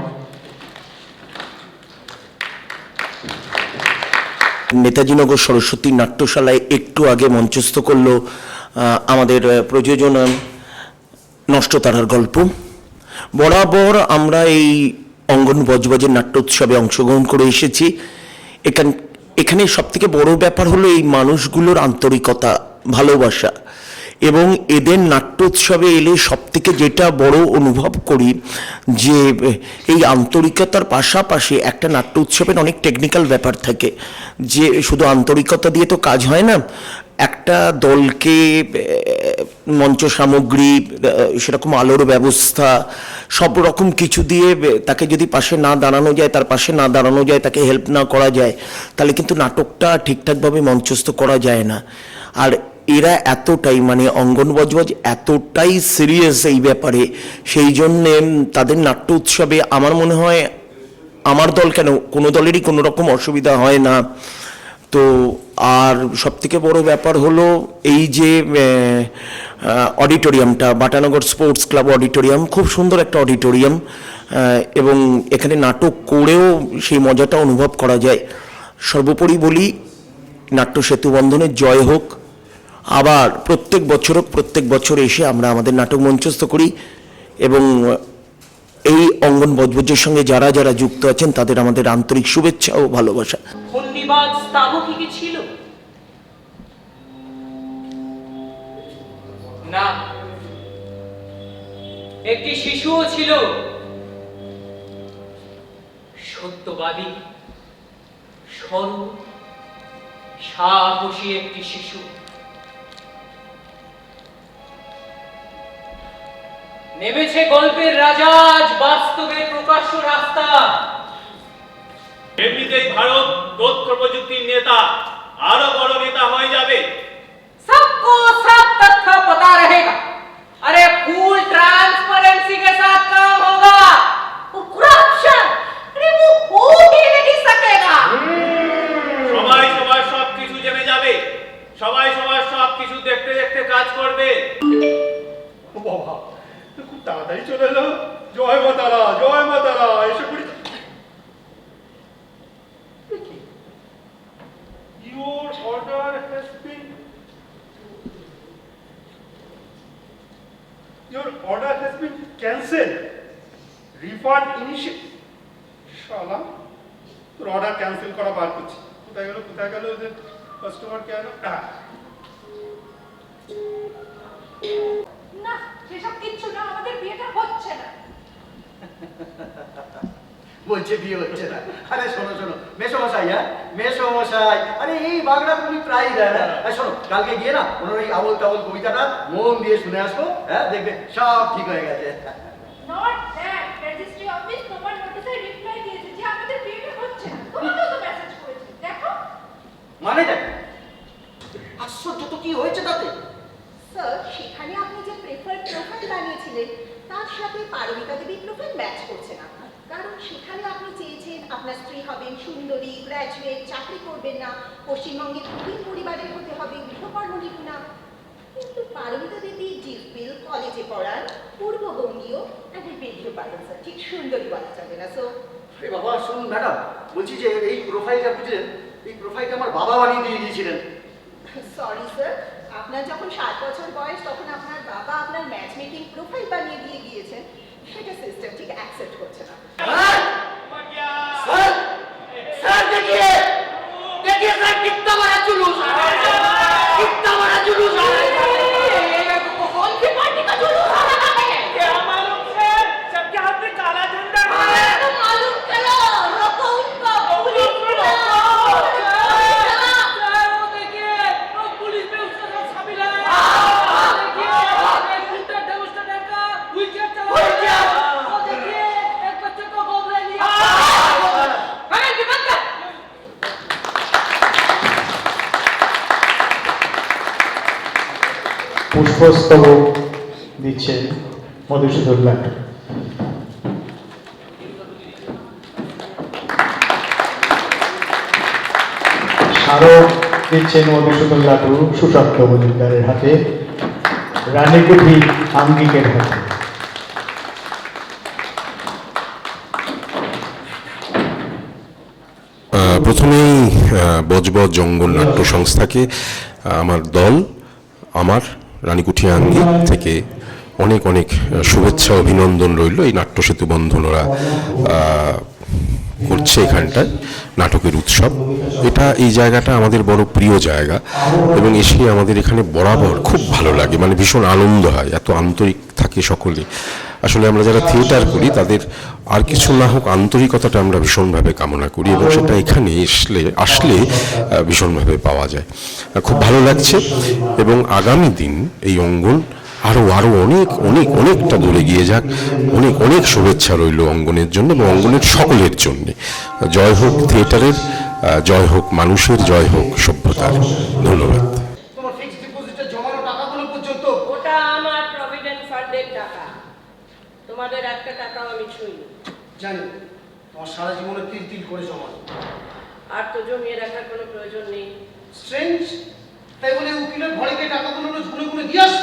নেতাজিনগর সরস্বতী নাট্যশালায় একটু আগে মঞ্চস্থ করলো আমাদের প্রযোজনা নষ্ট তারার গল্প। বরাবর আমরা এই অঙ্গন বজবজের নাট্যোৎসবে অংশগ্রহণ করে এসেছি। এখানে সবথেকে বড় ব্যাপার হলো এই মানুষগুলোর আন্তরিকতা ভালোবাসা। এবং এদের নাট্যোৎসবে এলে সবথেকে যেটা বড় অনুভব করি যে এই আন্তরিকতার পাশাপাশি একটা নাট্য উৎসবের অনেক টেকনিক্যাল ব্যাপার থাকে, যে শুধু আন্তরিকতা দিয়ে তো কাজ হয় না। একটা দলকে মঞ্চ সামগ্রী, সেরকম আলোর ব্যবস্থা, সব রকম কিছু দিয়ে তাকে যদি পাশে না দাঁড়ানো যায়, তার পাশে না দাঁড়ানো যায়, তাকে হেল্প না করা যায়, তাহলে কিন্তু নাটকটা ঠিকঠাকভাবে মঞ্চস্থ করা যায় না। আর এরা এতটাই, মানে অঙ্গন বজবজ এতটাই সিরিয়াস এই ব্যাপারে, সেই জন্যে তাদের নাট্য উৎসবে আমার মনে হয় আমার দল কেন, কোনো দলেরই কোনো রকম অসুবিধা হয় না। তো আর সবথেকে বড় ব্যাপার হলো এই যে অডিটোরিয়ামটা, বাটানগর স্পোর্টস ক্লাব অডিটোরিয়াম, খুব সুন্দর একটা অডিটোরিয়াম, এবং এখানে নাটক করেও সেই মজাটা অনুভব করা যায়। সর্বোপরি বলি, নাট্য সেতু বন্ধনের জয় হোক। আবার প্রত্যেক বছর এসে আমরা আমাদের নাটক মঞ্চস্থ করি, এবং এই অঙ্গন বজবজের সঙ্গে যারা যারা যুক্ত আছেন তাদের আমাদের আন্তরিক শুভেচ্ছা ও ভালোবাসা। ফন্দিবাজ স্তাবকই কি ছিল? না, একটি শিশুও ছিল, সত্যবাদী, সরল, সাহসী একটি শিশু। নেমেছে গল্পের রাজা আজ বাস্তবে প্রকাশ্য রাস্তা। এমনিতেই ভারত তথ্য প্রযুক্তির নেতা, আরো বড় নেতা হয়ে যাবে। सबको सब तथ्य पता रहेगा। अरे फुल ट्रांसपेरेंसी के साथ काम होगा। करप्शन, अरे वो हो ही नहीं सकेगा। সবাই সবার সবকিছু জেনে যাবে, সবাই সবার সবকিছু দেখতে দেখতে কাজ করবে। বাবা খুব তাড়াতাড়ি চলে এলো। জয় মা তারা, জয় মা তারা, এসে করি। Your order has been cancelled. Refund initiate. শালা তোর অর্ডার ক্যান্সেল করা বার করছি। কোথায় গেল যে কাস্টমার কেয়ার? না, সেসব কিচ্ছু না, আমাদের বিয়েটা হচ্ছে না। বলছে বিয়ে হচ্ছে না? আরে শোনো মেসোমশাই, মেসোমশাই, আরে এই বাংলা তুমি প্রায় দেয় না। শোনো, কালকে গিয়ে না ওনার ওই আবল তাবল কবিতাটা মন দিয়ে শুনে আসবো, দেখবে সব ঠিক হয়ে গেছে। নট দ্যাট, রেজিস্ট্রি অফিস তোমার নোটিসে রিপ্লাই দিয়েছে যে আমাদের বিয়েটা হচ্ছে না। তোমাকেও তো মেসেজ করেছে, দেখো। মানে দেখো, আশ্চর্য তো কি হয়েছে তাতে? স্যার, সেখানে আপনি যে প্রেফার্ড প্রোফাইল বানিয়েছিলেন তার সাথে পারমিতা দেবীর প্রোফাইল ম্যাচ করছে না। কারণ সেখানে আপনি চেয়েছেন আপনার স্ত্রী হবেন সুন্দরী, গ্র্যাজুয়েট, চাকরি করবেন না, পশ্চিমবঙ্গের প্রবীণ পরিবারের হতে হবে, গৃহকর্ম নিপুণা। কিন্তু পারমিতা দেবী জিপিএল কলেজে পড়ান, পূর্ববঙ্গীয়, একটা ভিডিও পারেন স্যার, ঠিক সুন্দরী বলা যাবে না। সো বাবা শুনুন ম্যাডাম, বলছি যে এই প্রোফাইলটা বুঝলেন, এই প্রোফাইলটা আমার বাবা বানিয়ে দিয়ে দিয়েছিলেন। সরি স্যার, আপনার যখন 7 বছর বয়স তখন আপনার বাবা আপনার ম্যাচ মেকিং প্রোফাইল বানিয়ে দিয়ে গিয়েছেন, সেটা সিস্টেম ঠিক অ্যাকসেপ্ট করছে না। স্যার देखिए सर कितना बड़ा जुलूस, कितना बड़ा जुलूस आ रहा है। कौन सी पार्टी का जुलूस आ रहा है? क्या मालूम सर, सबके हाथ में काला झंडा है। तो मालूम चलो, रोको उनको, पुलिस को। पुलिस में उसका सब शामिल है। देखिए, का व्हीलचेयर चला। देखिए, एक बच्चे को गोद ले लिया। পুষ্পস্তবক দিচ্ছেন মধুসূদন লাটু। স্মারক দিচ্ছেন মধুসূদন লাটু সুশান্ত মজুমদারের হাতে, রানীকুঠি আঙ্গিকের হাতে। প্রথমেই বজবজ অঙ্গন নাট্য সংস্থাকে আমার দল, আমার রানীকুঠি আঙ্গিক থেকে অনেক অনেক শুভেচ্ছা অভিনন্দন রইল। এই নাট্য সেতু বন্ধন ওরা করছে এখানটায় নাটকের উৎসব। এই জায়গাটা আমাদের বড় প্রিয় জায়গা এবং এসে আমাদের এখানে বরাবর খুব ভালো লাগে, মানে ভীষণ আনন্দ হয়, এত আন্তরিক থাকে সকলে। আসলে আমরা যারা থিয়েটার করি তাদের আর কিছু না হোক আন্তরিকতাটা আমরা ভীষণভাবে কামনা করি এবং সেটা এখানে আসলে ভীষণভাবে পাওয়া যায়। খুব ভালো লাগছে এবং আগামী দিন এই অঙ্গন আরও অনেকটা দূরে গিয়ে যাক। অনেক শুভেচ্ছা রইল অঙ্গনের জন্য এবং অঙ্গনের সকলের জন্যে। জয় হোক থিয়েটারের, জয় হোক মানুষের, জয় হোক সভ্যতার। ধন্যবাদ। তোমার ফিক্সড ডিপোজিটে জমানো টাকাগুলো পর্যন্ত ওটা আমার প্রভিডেন্ট ফান্ডের টাকা, তোমাদের একটা টাকাও আমি ছুঁইনি। জানি তোমার সারা জীবনে তিল করে জমা, আর তো জমিয়ে রাখার কোনো প্রয়োজন নেই। স্ট্রেঞ্জ, তাই বলে উকিলের ঘরে টাকাগুলো গুনে দিয়ে আস।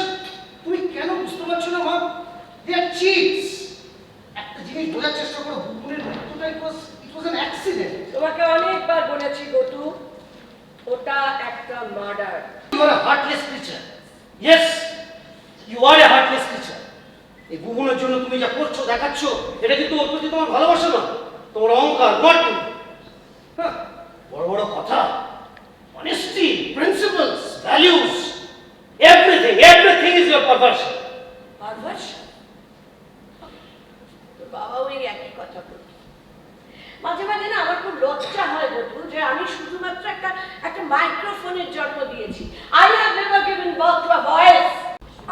তুমি কেন বুঝতে পারছো না মা? দে আর চিটস। একটা জিনিস বোঝার চেষ্টা করো, বুবুনের মৃত্যুটা ইট ওয়াজ অ্যান অ্যাক্সিডেন্ট। তোমাকে অনেকবার বলেছি গতু, ওটা একটা murder. You are a heartless creature. Yes, you are a heartless creature. এই বুবুনের জন্য তুমি যা করছো দেখাচ্ছ, এটা কিন্তু ওর প্রতি তোমার ভালোবাসা না, তোমার অহংকার। বড় বড় কথা, honesty, principles, values, everything is your perversion. Perversion? তোর বাবাও এই একই কথা বলতো। মাঝে মাঝে না আমার খুব লজ্জা হয় বধু, যে আমি শুধুমাত্র একটা মাইক্রোফোনের জন্ম দিয়েছি। I have never given birth to a voice.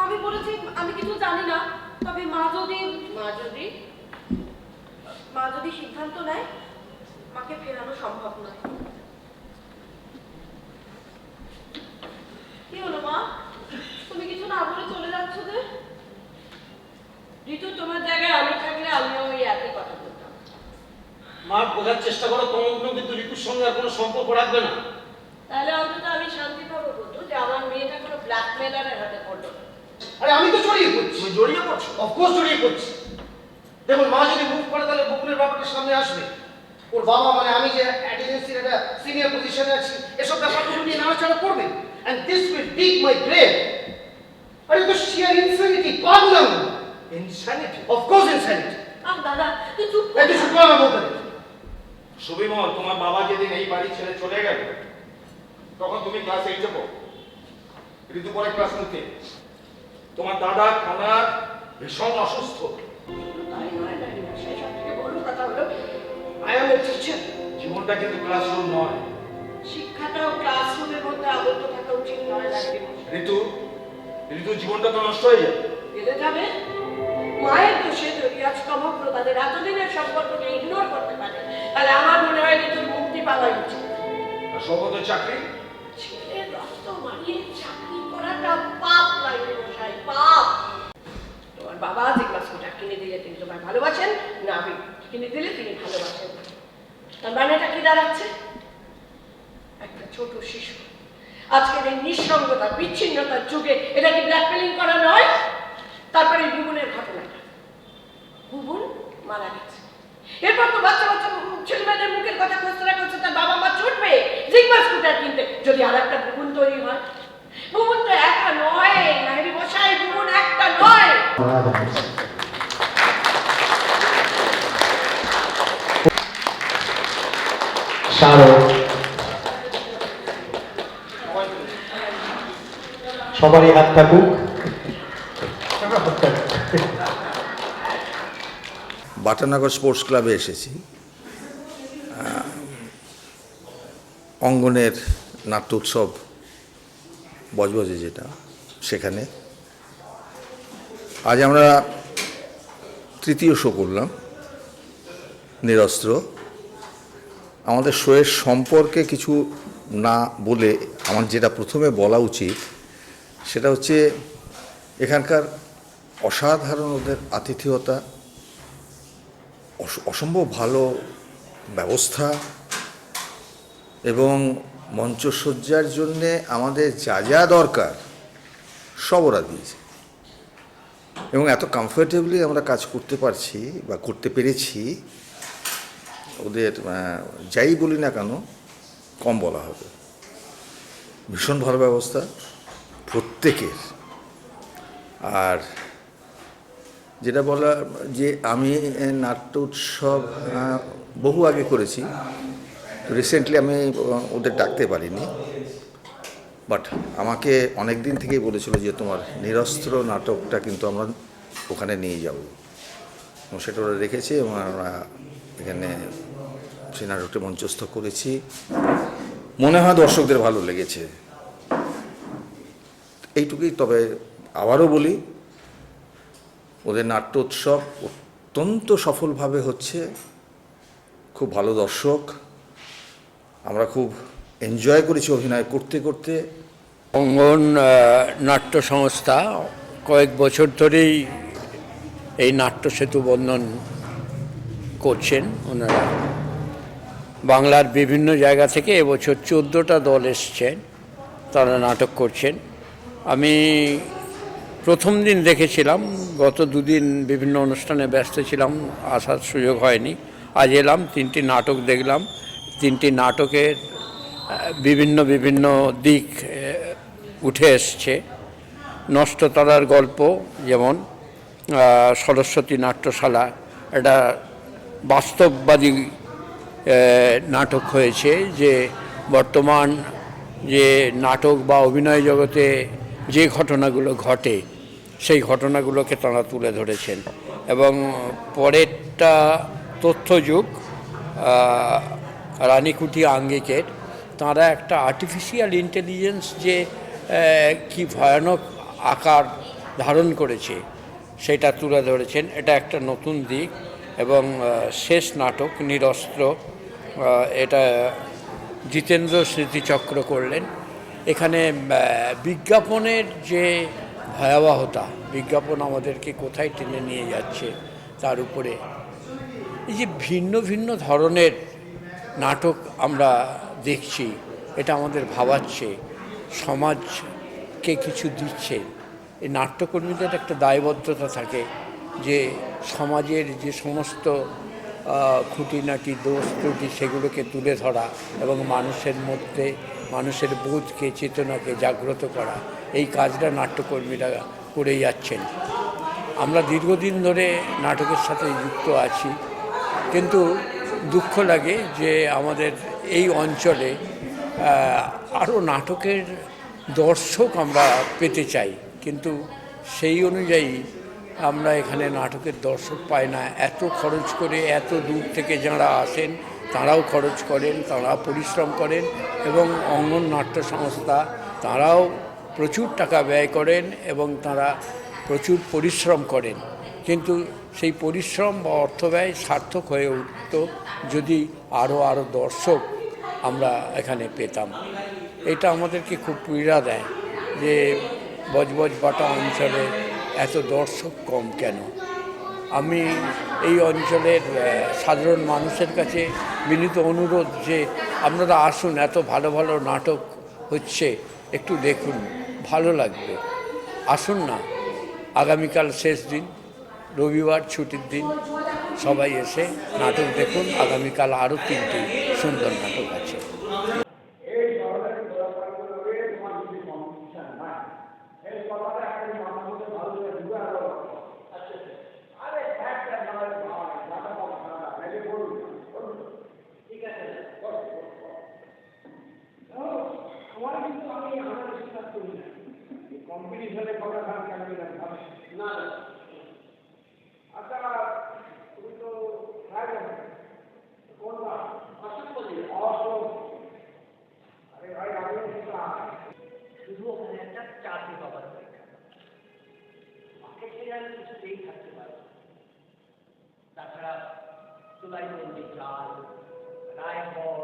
আমি বলেছি আমি কিছু জানি না, তবে মা যদি সিদ্ধান্ত নেয়, মাকে ফেরানো সম্ভব নয়। কি হলো মা, তুমি কিছু না বলে চলে যাচ্ছ যে? ঋতু, তোমার জায়গায় আমি থাকলে আমিও ওই একই কথা বলতাম। মা, বোঝার চেষ্টা করো, তোমার কিন্তু ঋতুর সঙ্গে আর কোনো সম্পর্ক রাখবে না। তাহলে অন্তত আমি শান্তি পাবো বধু, যে আমার মেয়েটা কোনো ব্ল্যাকমেলারের হাতে পড়লো না। আরে আমি তো জড়িয়ে পড়ছি। জড়িয়ে পড়ছো? অফকোর্স জড়িয়ে পড়ছি। দেখুন, মা যদি মুভ করে তাহলে বকুলের ব্যাপারটা সামনে আসবে। ওর বাবা মানে আমি যে এজেন্সির একটা সিনিয়র পজিশনে আছি, এসব ব্যাপারগুলো নিয়ে নাড়াচাড়া করবে। And this will dig my grave. Are you the sheer insanity? Pagulam! Insanity? Of course insanity. দাদা তুই চুপ কর। তুই চুপ কর না বলতে। সুবিমল, তোমার বাবা যেদিন এই বাড়ি ছেড়ে চলে গেল তখন তুমি ক্লাস 8-এ পড়ো, ঋতু পরে ক্লাস 2-তে। তোমার দাদা খানার ভীষণ অসুস্থ। তাই নয় না, সেই সব থেকে বড় কথা হলো I am a teacher. জীবনটা কিন্তু ক্লাসরুম নয়। শিক্ষাটাও ক্লাসরুমের মধ্যে আবদ্ধ থাকা উচিত নয়। ঋতু জীবনটা তো নষ্ট হয়ে যাবে। এলে যাবে মায়ের দোষে যদি আজ সমগ্র তাদের এতদিনের সম্পর্ককে ইগনোর করতে পারে, তাহলে আমার মনে হয় ঋতুর মুক্তি পাওয়া উচিত। আর সবত চাকরি, ছেলের রক্ত মারিয়ে চাকরি করাটা পাপ লাগে মশাই, পাপ। তোমার বাবা যে ক্লাস স্কুটার কিনে দিলে তিনি তোমায় ভালোবাসেন না, আমি কিনে দিলে তিনি ভালোবাসেন। তার মানেটা কি দাঁড়াচ্ছে? একটা ছোট শিশু আজকের এই নিঃসঙ্গতা বিচ্ছিন্নতার যুগে এটা কি ব্ল্যাকমেলিং করা নয়? তারপরে বুবুনের ঘটনাটা, বুবুন মারা গেছে, এরপর তো বাচ্চা বাচ্চা ছেলেমেয়েদের মুখের কথা খোঁজতরা করছে তার বাবা মা ছুটবে জিগমা স্কুটার কিনতে। যদি আর একটা বুবুন তৈরি হয়, বুবুন তো একা নয় নাহিরি মশাই, বুবুন একটা নয়। সবারই হাত থাকুক। বাটানগর স্পোর্টস ক্লাবে এসেছি, অঙ্গনের নাট্য উৎসব বজবজে যেটা, সেখানে আজ আমরা তৃতীয় শো করলাম নিরস্ত্র। আমাদের শোয়ের সম্পর্কে কিছু না বলে আমার যেটা প্রথমে বলা উচিত সেটা হচ্ছে এখানকার অসাধারণ ওদের আতিথেয়তা, অসম্ভব ভালো ব্যবস্থা এবং মঞ্চসজ্জার জন্যে আমাদের যা যা দরকার সব ওরা দিয়েছে এবং এত কমফোর্টেবলি আমরা কাজ করতে পারছি বা করতে পেরেছি, ওদের যাই বলি না কেন কম বলা হবে। ভীষণ ভালো ব্যবস্থা প্রত্যেকের। আর যেটা বলা যে আমি নাট্য উৎসব বহু আগে করেছি, রিসেন্টলি আমি ওদের ডাকতে পারিনি, বাট আমাকে অনেক দিন থেকেই বলেছিল যে তোমার নিরস্ত্র নাটকটা কিন্তু আমরা ওখানে নিয়ে যাব, এবং সেটা ওরা রেখেছে এবং আমরা এখানে সেই নাটকটা মঞ্চস্থ করেছি। মনে হয় দর্শকদের ভালো লেগেছে, এইটুকুই। তবে আবারও বলি, ওদের নাট্য উৎসব অত্যন্ত সফলভাবে হচ্ছে, খুব ভালো দর্শক, আমরা খুব এনজয় করেছি অভিনয় করতে করতে। অঙ্গন নাট্য সংস্থা কয়েক বছর ধরেই এই নাট্য সেতু বন্ধন করছেন ওনারা। বাংলার বিভিন্ন জায়গা থেকে এবছর 14টা দল এসছেন, তারা নাটক করছেন। আমি প্রথম দিন দেখেছিলাম, গত দুদিন বিভিন্ন অনুষ্ঠানে ব্যস্ত ছিলাম, আসার সুযোগ হয়নি। আজ এলাম, 3টি নাটক দেখলাম। 3টি নাটকের বিভিন্ন বিভিন্ন দিক উঠে এসছে। নষ্টতারার গল্প, যেমন সরস্বতী নাট্যশালা, এটা বাস্তববাদী নাটক হয়েছে, যে বর্তমান যে নাটক বা অভিনয় জগতে যে ঘটনাগুলো ঘটে সেই ঘটনাগুলোকে তাঁরা তুলে ধরেছেন। এবং পরেরটা তথ্যযুগ, রানীকুঠি আঙ্গিকের, তাঁরা একটা আর্টিফিশিয়াল ইন্টেলিজেন্স যে কি ভয়ানক আকার ধারণ করেছে সেটা তুলে ধরেছেন। এটা একটা নতুন দিক। এবং শেষ নাটক নিরস্ত্র, এটা জিতেন্দ্র স্মৃতিচক্র করলেন। এখানে বিজ্ঞাপনের যে ভয়াবহতা, বিজ্ঞাপন আমাদেরকে কোথায় টেনে নিয়ে যাচ্ছে, তার উপরে এই যে ভিন্ন ভিন্ন ধরনের নাটক আমরা দেখছি, এটা আমাদের ভাবাচ্ছে, সমাজকে কিছু দিচ্ছে। এই নাট্যকর্মীদের একটা দায়বদ্ধতা থাকে যে সমাজের যে সমস্ত খুঁটিনাটি দোষ ত্রুটি সেগুলোকে তুলে ধরা এবং মানুষের মধ্যে মানুষের বোধকে, চেতনাকে জাগ্রত করা, এই কাজটা নাট্যকর্মীরা করে যাচ্ছেন। আমরা দীর্ঘদিন ধরে নাটকের সাথে যুক্ত আছি, কিন্তু দুঃখ লাগে যে আমাদের এই অঞ্চলে আরও নাটকের দর্শক আমরা পেতে চাই, কিন্তু সেই অনুযায়ী আমরা এখানে নাটকের দর্শক পাই না। এত খরচ করে, এত দূর থেকে যারা আসেন তারাও খরচ করেন, তারা পরিশ্রম করেন, এবং অঙ্গন নাট্য সংস্থা তারাও প্রচুর টাকা ব্যয় করেন এবং তারা প্রচুর পরিশ্রম করেন। কিন্তু সেই পরিশ্রম বা অর্থ ব্যয় সার্থক হয়ে উঠত যদি আরও দর্শক আমরা এখানে পেতাম। এটা আমাদেরকে খুব পীড়া দেয় যে বজবজবাটা অঞ্চলে এত দর্শক কম কেন। আমি এই অঞ্চলের সাধারণ মানুষের কাছে বিনীত অনুরোধ যে আপনারা আসুন, এত ভালো ভালো নাটক হচ্ছে, একটু দেখুন, ভালো লাগবে, আসুন না। আগামীকাল শেষ দিন, রবিবার ছুটির দিন, সবাই এসে নাটক দেখুন। আগামীকাল আরও 3টি সুন্দর নাটক আছে। কম্পিটিশনে করা খান কেন না? আচ্ছা, তুমি তো কোনটা আরে ভাই, শুধু ওখানে একটা চাকরি পাবার মাকে ছেড়ে আমি কিছুতেই থাকতে পারবো। তাছাড়া চুলাইবন্দি চাল, রায়ফল,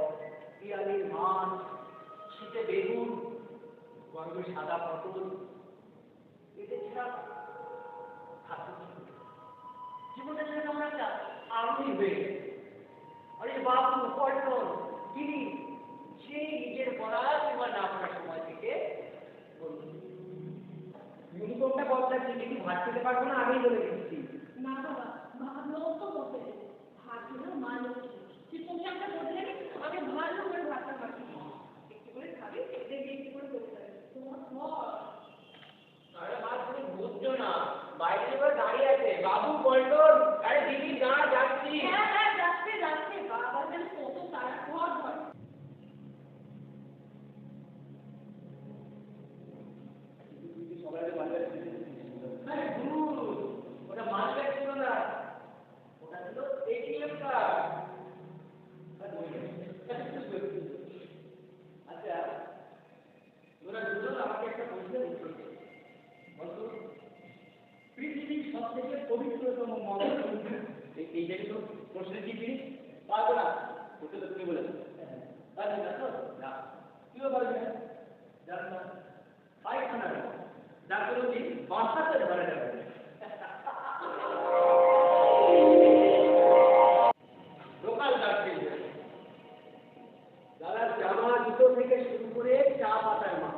পিয়ালির মাছ, শীতে বেগুন, গরমে সাদা পটল, এদের ছাড়া জীবনের সাথে আমরা একটা আর্মি হয়ে গেছে। আরে বাবু, পটল, গিরি, সেই নিজের পড়ার কিংবা না পড়ার সময় থেকে ইউনিফর্মটা বদলাচ্ছি, কিন্তু ভাত খেতে পারবো না, আমি বলে দিচ্ছি। না বাবা, ভাবলেও তো বলতে ভাত খেলেও মান হচ্ছে, তুই পোশাকটা বদলে আগে ভালো করে ভাতটা খাচ্ছি, একটু করে খাবি, দেখবি একটু করে করতে হবে তোমার ঘর। আরে মা, তুমি বুঝছো না, বাইরে এবার দাঁড়িয়ে আছে বাবু, থেকে পবিত্রতম মন্দির। এই যে প্রশ্নের কি জিনিস পারবো না, ওকে তো তুমি বলেছো পারবি না তো না, কিও পারবি না, জানো না পায়খানা ডাক্তার কি বাসাতে ধরে যাবে। লোকাল ডাক্তার দাদা জামা জুতো থেকে শুরু করে চা পাতার মা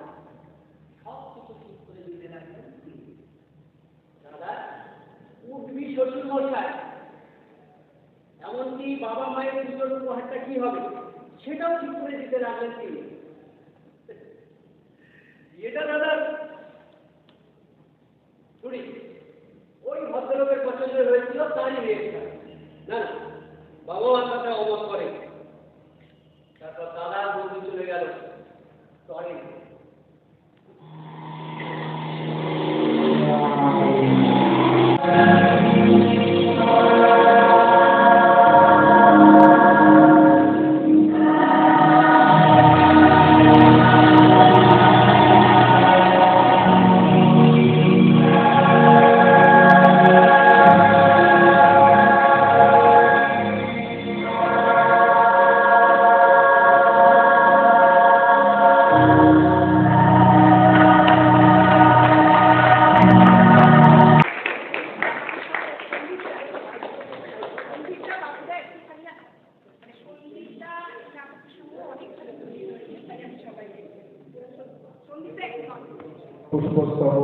সব কিছু ঠিক করে দিতে লাগলেন দাদা। উঠবি শ্বশুর মশাই, এমনকি বাবা মায়ের পুজোর উপহারটা কি হবে সেটাও ঠিক করে দিতে লাগলেন তিনি। এটা দাদা চুরি ওই ভদ্রলোকের পছন্দ হয়েছিল, তারই বিয়েটা না না, বাবা মার কথা অবাক করে। তারপর দাদার বন্ধু চলে গেল, সরি পুষ্পস্তব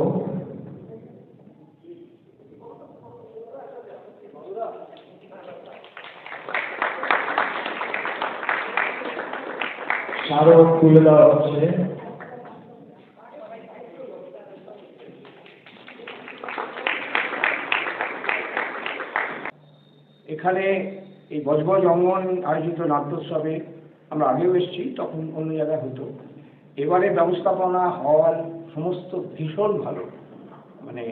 স্মারক তুলে দেওয়া হচ্ছে। এখানে এই বজবজ অঙ্গন আয়োজিত নাট্যোৎসবে আমরা আগেও এসেছি, তখন অন্য জায়গায় হতো। এবারে ব্যবস্থাপনা হল সমস্ত ভীষণ ভালো, মানে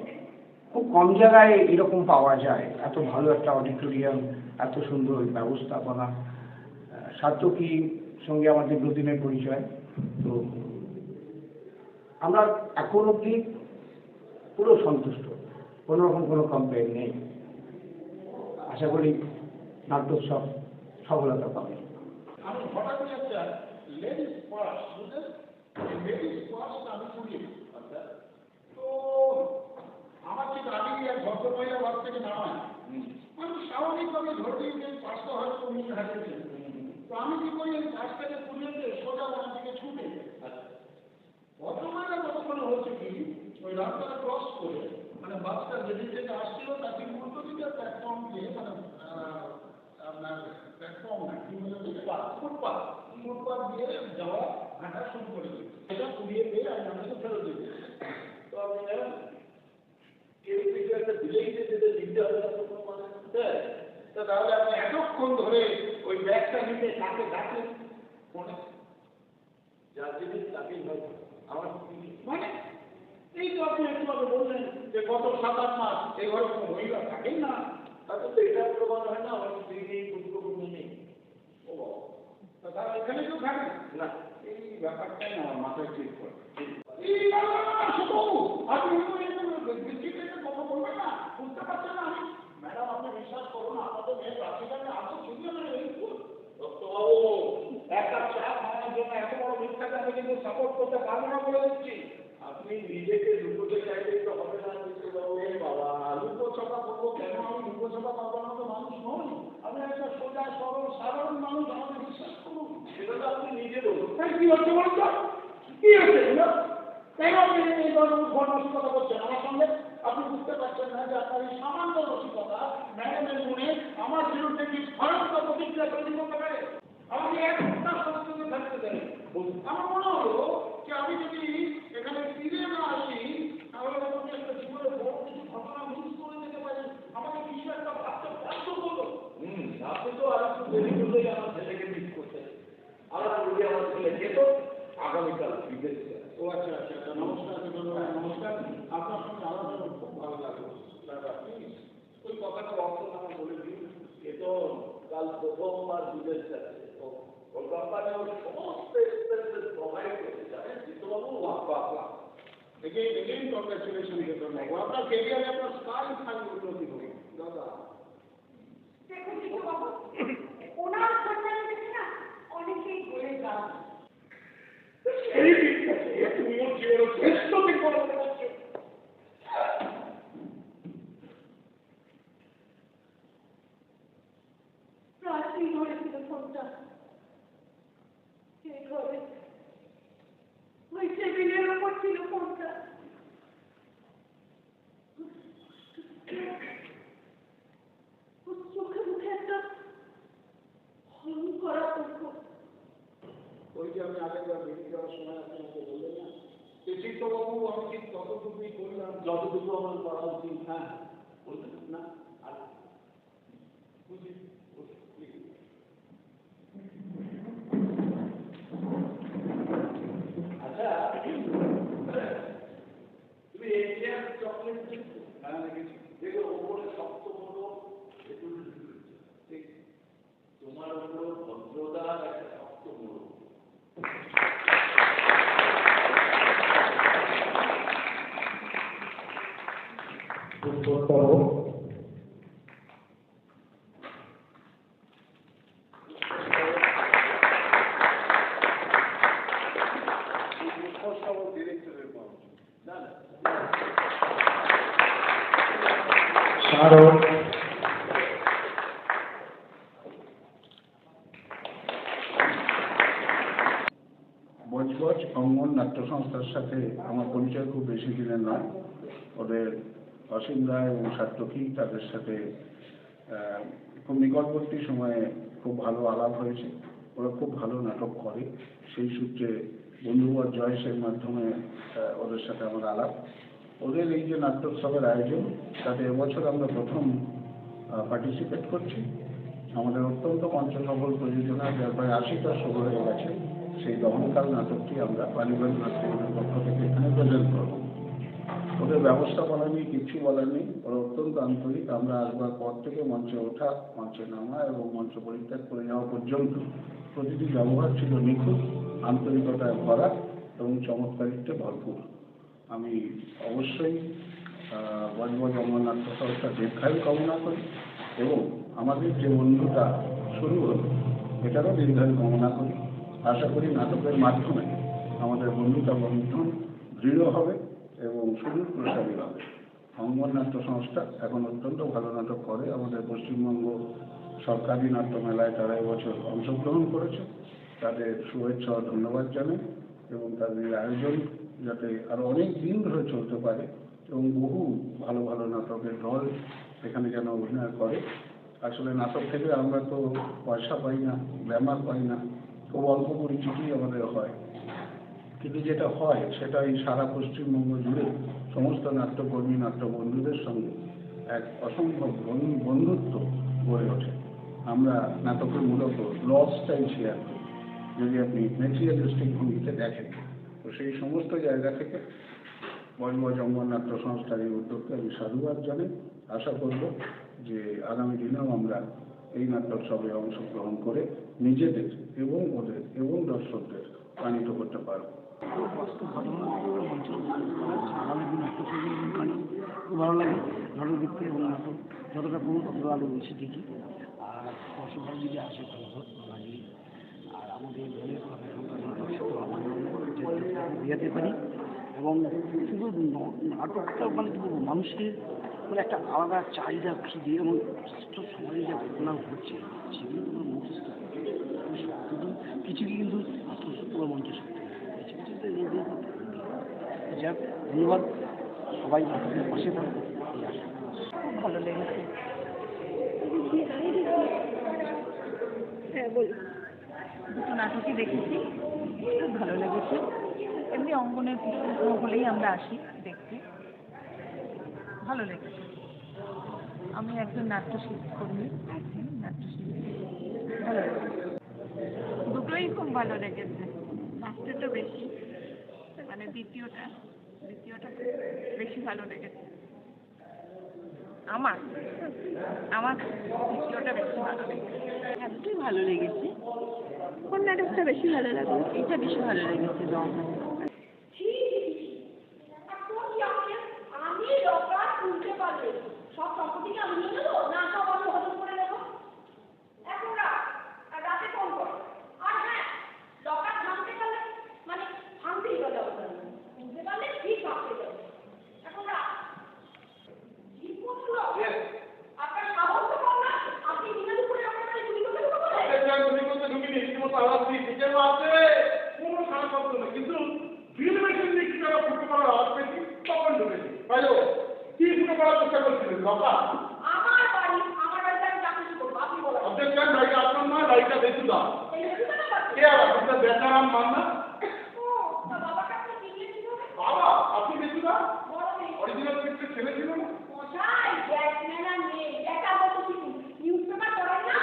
খুব কম জায়গায় এরকম পাওয়া যায়, এত ভালো একটা অডিটোরিয়াম, এত সুন্দর ব্যবস্থাপনা। সার্থকীর সঙ্গে আমাদের দুদিনের পরিচয়, তো আমরা এখন অবধি পুরো সন্তুষ্ট, কোনো রকম কোনো কমপ্লেন নেই। আশা করি নাট্যোৎসব সফলতা পাবে। আমি হঠাৎ করে একটা লেডিস পার্স, বুঝলেন, লেডিস পার্স আমি শুনি। তো আমার ঠিক আগেই এক ভদ্রমহিলা বাস থেকে নামায়, আমি স্বাভাবিকভাবে ধরে দিই যে পার্সটা হয়তো উনি হারিয়েছেন। তো আমি কি করি, এই পার্সটাকে তুলে দিয়ে সোজা ওনার দিকে ছুটে, ভদ্রমহিলা কতক্ষণ হচ্ছে কি ওই রাস্তাটা ক্রস করে, মানে বাসটা যেদিক থেকে আসছিল তার ঠিক উল্টো দিকে প্ল্যাটফর্ম দিয়ে, মানে আপনার প্ল্যাটফর্ম না কি বলে ফুটপাথ দিয়ে যাওয়া হাঁটা শুরু করে দিই। এটা কুড়িয়ে পেয়ে আমি আপনাকে ফেরত দিই। তো আপনি জানেন এর থেকে একটা দিলেই যেতে দিতে হবে না কোনো মানে, তো তাহলে আপনি এতক্ষণ ধরে ওই ব্যাগটা নিতে তাকে ডাকেন ফোনে, যার জিনিস তাকেই হবে আমার মানে এই তো আপনি একটু বললেন যে গত 7-8 মাস এই ঘরে কোনো মহিলা থাকেই না, তাতে তো এটা প্রমাণ হয় না আমার দিদি গুরুত্বপূর্ণ নেই। ও তারা এখানে কেউ থাকে না, এই ব্যাপারটাই আমার মাথায় ঠিক করে। আপনি কথা বলবেন না, বুঝতে পারছেন না। আমি ম্যাডাম আপনি বিশ্বাস করুন, আমাদের মেয়ের রাশিটাকে আজ শুনিয়ে মানে এই দত্তবাবু এক কাপ চা খাওয়ানোর জন্য এত বড় মিথ্যাকে আমি কিন্তু সাপোর্ট করতে পারবো না বলে দিচ্ছি। আপনি নিজেকে লুকোতে চাইলেই তো হবে না। বাবা লুকোছপা করবো কেন? আমি লুকোছপা করবো না, তো মানুষ নই। আমি একটা সোজা সরল সাধারণ মানুষ, আমাকে বিশ্বাস করুন। সেটা তো আপনি নিজে বলুন। কি হচ্ছে বলুন তো, কি হচ্ছে এগুলো? কেন আপনি এই ধরনের রসিকতা করছেন আমার সঙ্গে? আপনি বুঝতে পারছেন না যে আপনার এই সামান্য রসিকতা ম্যাডামের মনে আমার বিরুদ্ধে কি ভয়ঙ্কর প্রতিক্রিয়া তৈরি করতে পারে? আমাকে একটা সংস্কৃতি থাকতে দেয়। আমার মনে হলো যে আমি যদি এখানে ফিরে না আসি তাহলে আমাকে একটা জীবনে বড় কিছু ঘটনা মিস করে যেতে পারি। আমাকে কিছু একটা ভাবতে বাধ্য করলো। আপনি তো আর একটু দেরি করলেই আমার ছেলেকে মিস করতে, আমার যদি আমার ছেলে যেত আগামীকাল বিদেশে। ও আচ্ছা আচ্ছা আচ্ছা, নমস্কার নমস্কার, আপনার সঙ্গে আলোচনা করে খুব ভালো লাগলো। ওই কথাটা অর্থ আমার বলে দিন। এ তো কাল প্রথমবার বিদেশ যাচ্ছে, তো ওর কোম্পানি ওর সমস্ত এক্সপেন্সেস প্রোভাইড করতে চায়। জিতুবাবু বাবা এগেইন কংগ্রেচুলেশন জানাবো। আপনার কেরিয়ারে আপনার স্কাই থাকবে উন্নতি হবে দাদা। দেখুন কিছু বাবু, ওনার সন্তান দেখে না অনেকেই বলে যান এই দিকটাকে তুমি ওর জীবনের শ্রেষ্ঠ দিক বলে মনে করছো। রাত্রি ধরেছিল ফোনটা, সেই ঘরে ওই টেবিলের উপর ছিল ফোনটা। চোখে মুখে একটা ভয়ঙ্কর আতঙ্ক। ওই যে আমি আগেরবার বেরিয়ে যাওয়ার সময় আপনাকে বললেন না, চিত্তবাবু আমি ঠিক ততটুকুই করলাম যতটুকু আমার করা উচিত। হ্যাঁ বললেন না, আর বুঝি আচ্ছা তুমি এশিয়ার চকলেট হ্যাঁ দেখেছি, দেখো ওপরে শক্ত বড় ঠিক তোমার উপরে ভদ্রতার একটা শক্ত বড়। শারদ বজবজ অঙ্গন নাট্য সংস্থার সাথে আমার পরিচয় খুব বেশি দিনের নয়। ওদের অসীম রায় এবং সার্থকী তাদের সাথে খুব নিকটবর্তী সময়ে খুব ভালো আলাপ হয়েছে। ওরা খুব ভালো নাটক করে, সেই সূত্রে বন্ধুবর জয়েসের মাধ্যমে ওদের সাথে আমার আলাপ। ওদের এই যে নাট্যোৎসবের আয়োজন, তাতে এবছর আমরা প্রথম পার্টিসিপেট করছি। আমাদের অত্যন্ত পঞ্চসফল প্রযোজনা, যার প্রায় 80টা শো হয়ে গেছে, সেই দমনকাল নাটকটি আমরা পারিবারিক নাট্যগুলোর পক্ষ থেকে এখানে প্রেজেন্ট করব। ওদের ব্যবস্থাপনা নিয়ে কিচ্ছু বলার নেই, ওরা অত্যন্ত আন্তরিক। আমরা আসবার পর থেকে মঞ্চে ওঠা, মঞ্চে নামা এবং মঞ্চ পরিত্যাগ করে যাওয়া পর্যন্ত প্রতিটি ব্যবহার ছিল নিখুঁত, আন্তরিকতায় ভরা এবং চমৎকারিত্বে ভরপুর। আমি অবশ্যই বজবজ অঙ্গন নাট্য সংস্থার দীর্ঘায়ু কামনা করি এবং আমাদের যে বন্ধুটা শুরু হল এটারও দীর্ঘায়ু কামনা করি। আশা করি নাটকের মাধ্যমে আমাদের বন্ধুতা বন্ধন দৃঢ় হবে এবং সুদূর প্রসারী হবে। অঙ্গন নাট্য সংস্থা এখন অত্যন্ত ভালো নাটক করে। আমাদের পশ্চিমবঙ্গ সরকারি নাট্য মেলায় তারা এবছর অংশগ্রহণ করেছে, তাদের শুভেচ্ছা ও ধন্যবাদ জানাই এবং তাদের আয়োজন যাতে আরও অনেক দিন ধরে চলতে পারে এবং বহু ভালো ভালো নাটকের দল এখানে যেন অভিনয় করে। আসলে নাটক থেকে আমরা তো পয়সা পাই না, গ্ল্যামার পাই না, খুব অল্প পরিচিতি আমাদের হয়, কিন্তু যেটা হয় সেটা এই সারা পশ্চিমবঙ্গ জুড়ে সমস্ত নাট্যকর্মী নাট্য বন্ধুদের সঙ্গে এক অসম্ভব বন্ধুত্ব গড়ে ওঠে। আমরা নাটকের মূলত লসটাই শেয়ার করি যদি আপনি ম্যাটেরিয়ালিস্টিক ভঙ্গিতে দেখেন। তো সেই সমস্ত জায়গা থেকে বজবজ অঙ্গন নাট্য সংস্থার এই উদ্যোগকে আমি সাধুবাদ জানাই। আশা করব যে আগামী দিনেও আমরা এই নাট্যোৎসবে অংশগ্রহণ করে নিজেদের এবং ওদের এবং দর্শকদের প্রাণিত করতে পারব। খুব ভালো লাগে নাটক দেখতে এবং নাটক যতটা পুরো ততটা আরও বেশি দেখি। আর দর্শকরা যদি আসে ভালো লাগে। আর আমাদের মনের কথা নাটক সাথে বোঝাতে পারি এবং শুধু নাটকটা মানে কি বলবো, মানুষের মানে একটা আলাদা চাহিদা খিদে এবং সমাজে যা ঘটনা ঘটছে সেগুলো তোমার মুখস্থ শুধু কিছু কিন্তু পুরো মঞ্চে সত্যি কিছু কিছুতে যাক ধন্যবাদ সবাই নাটকের পাশে থাকবে। খুব ভালো লেগেছে। হ্যাঁ বল, দুটো নাটকই দেখেছি, খুব ভালো লেগেছে। এমনি অঙ্গনের পুষ্প হলেই আমরা আসি দেখতে, ভালো লেগেছে। আমি একজন নাট্যশিল্পী, নাট্যশিল্পী, ভালো লেগেছে। দুটোই খুব ভালো লেগেছে। ফার্স্টটা বেশি, মানে দ্বিতীয়টা বেশি ভালো লেগেছে। আমার দ্বিতীয়টা বেশি ভালো লেগেছে। দুটোই ভালো লেগেছে। কোন নাটকটা বেশি ভালো লাগলো? এটা বেশি ভালো লেগেছে। কে বলছিলেন বাবা? আমার বাড়ি আমি চাকরি করবো, আপনি বলেন। অবজেকশন, বাড়িটা আপনার নয়, বাড়িটা বেশি দাম। কে আবার আপনার বেচারাম মান না? বাবা আপনি বেশি দাম? অরিজিনাল পিকচার ছেলে ছিল না? মশাই ব্যাটম্যান আর নেই, দেখা বলতে কিছু নিউজপেপার পড়েন না?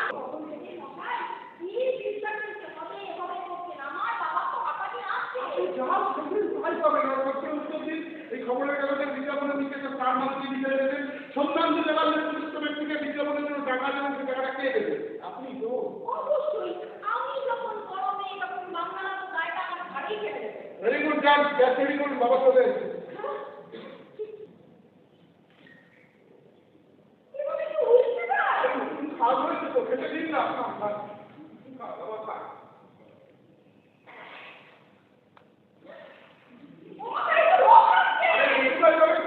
মশাই কি বিশ্বাস করছে হবে এভাবে করছেন? আমার বাবা তো হাঁপানি আসছে। যাও সেদিন ভাই পাবে না, করতে উত্তর দিন। এই খবরের কাগজের বিজ্ঞাপনের দিকে তার মানুষকে লিখে দেবেন, সন্ধান দিতে পারলে পুলিশ ব্যক্তিকে বিজ্ঞাপনের জন্য টাকা দেবেন, সে টাকাটা কে দেবে? আপনি তো। অবশ্যই আমি যখন বড় মেয়ে তখন বাংলা গাড়িটা আমার ঘাড়েই ফেলে দেবে। ভেরি গুড, যান গ্যাস রেডি করুন, বাবা চলে এসেছে। খাওয়া হয়েছে তো, খেতে দিন না আপনার।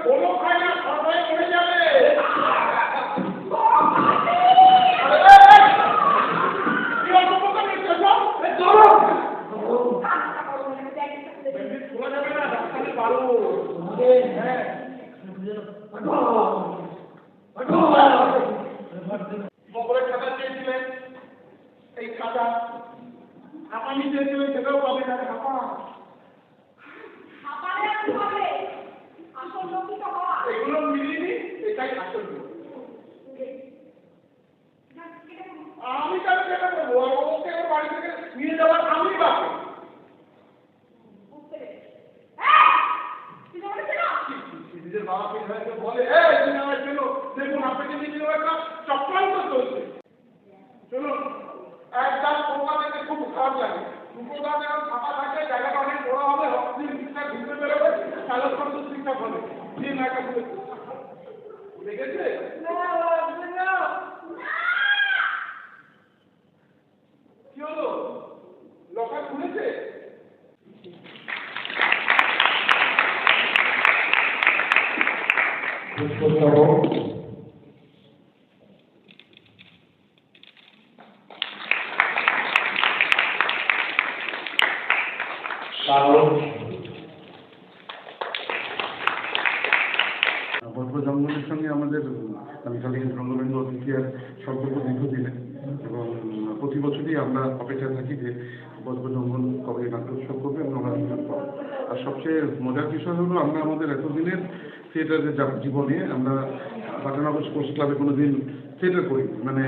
কোনো খাই না, সবাই পড়ে যাবে। শোনা যাবে না, ডাক্তারের বারো। হ্যাঁ মকরের খাতা চেয়েছিলেন, এই খাতা হাঁপানি চেয়েছিলেন, সেটাও পাবে না। হাঁপানি আর কি হবে? আসল লোকই তো হওয়া। এগুলো মিলিনি, এটাই আসল লোক। আমি কেন সেটা করবো? ওকে বাড়ি থেকে নিয়ে যাওয়ার আমি বাকি। নিজের বাবাকে বলে দেখুন আপনাকে নিজের একটা চক্রান্ত চলছে। চলুন, একদম কোপা থেকে খুব খারাপ লাগে। দুটো দাঁত এখন ফাঁকা থাকে, জায়গাটা অনেক বড় হবে, অক্সিজেন ঠিকঠাক ঘুরতে বেরোবে, কালেকশন ঠিকঠাক হবে। দিন একটা দেখেছে কি হলো? লকার খুলেছে? জঙ্গলের সঙ্গে আমাদের কালীগঞ্জ রঙ্গবেন্দ্র অতিথিয়ার সম্পর্ক দীর্ঘদিনের, এবং প্রতি বছরই আমরা অপেক্ষা থাকি যে জঙ্গল কবে নাট্যোৎসব করবে এবং আমরা আয়োজন করবো। আর সবচেয়ে মজার বিষয় হলো আমরা আমাদের এতদিনের থিয়েটারের জীবনে আমরা পাটনগর স্পোর্টস ক্লাবে কোনো দিন থিয়েটার করি, মানে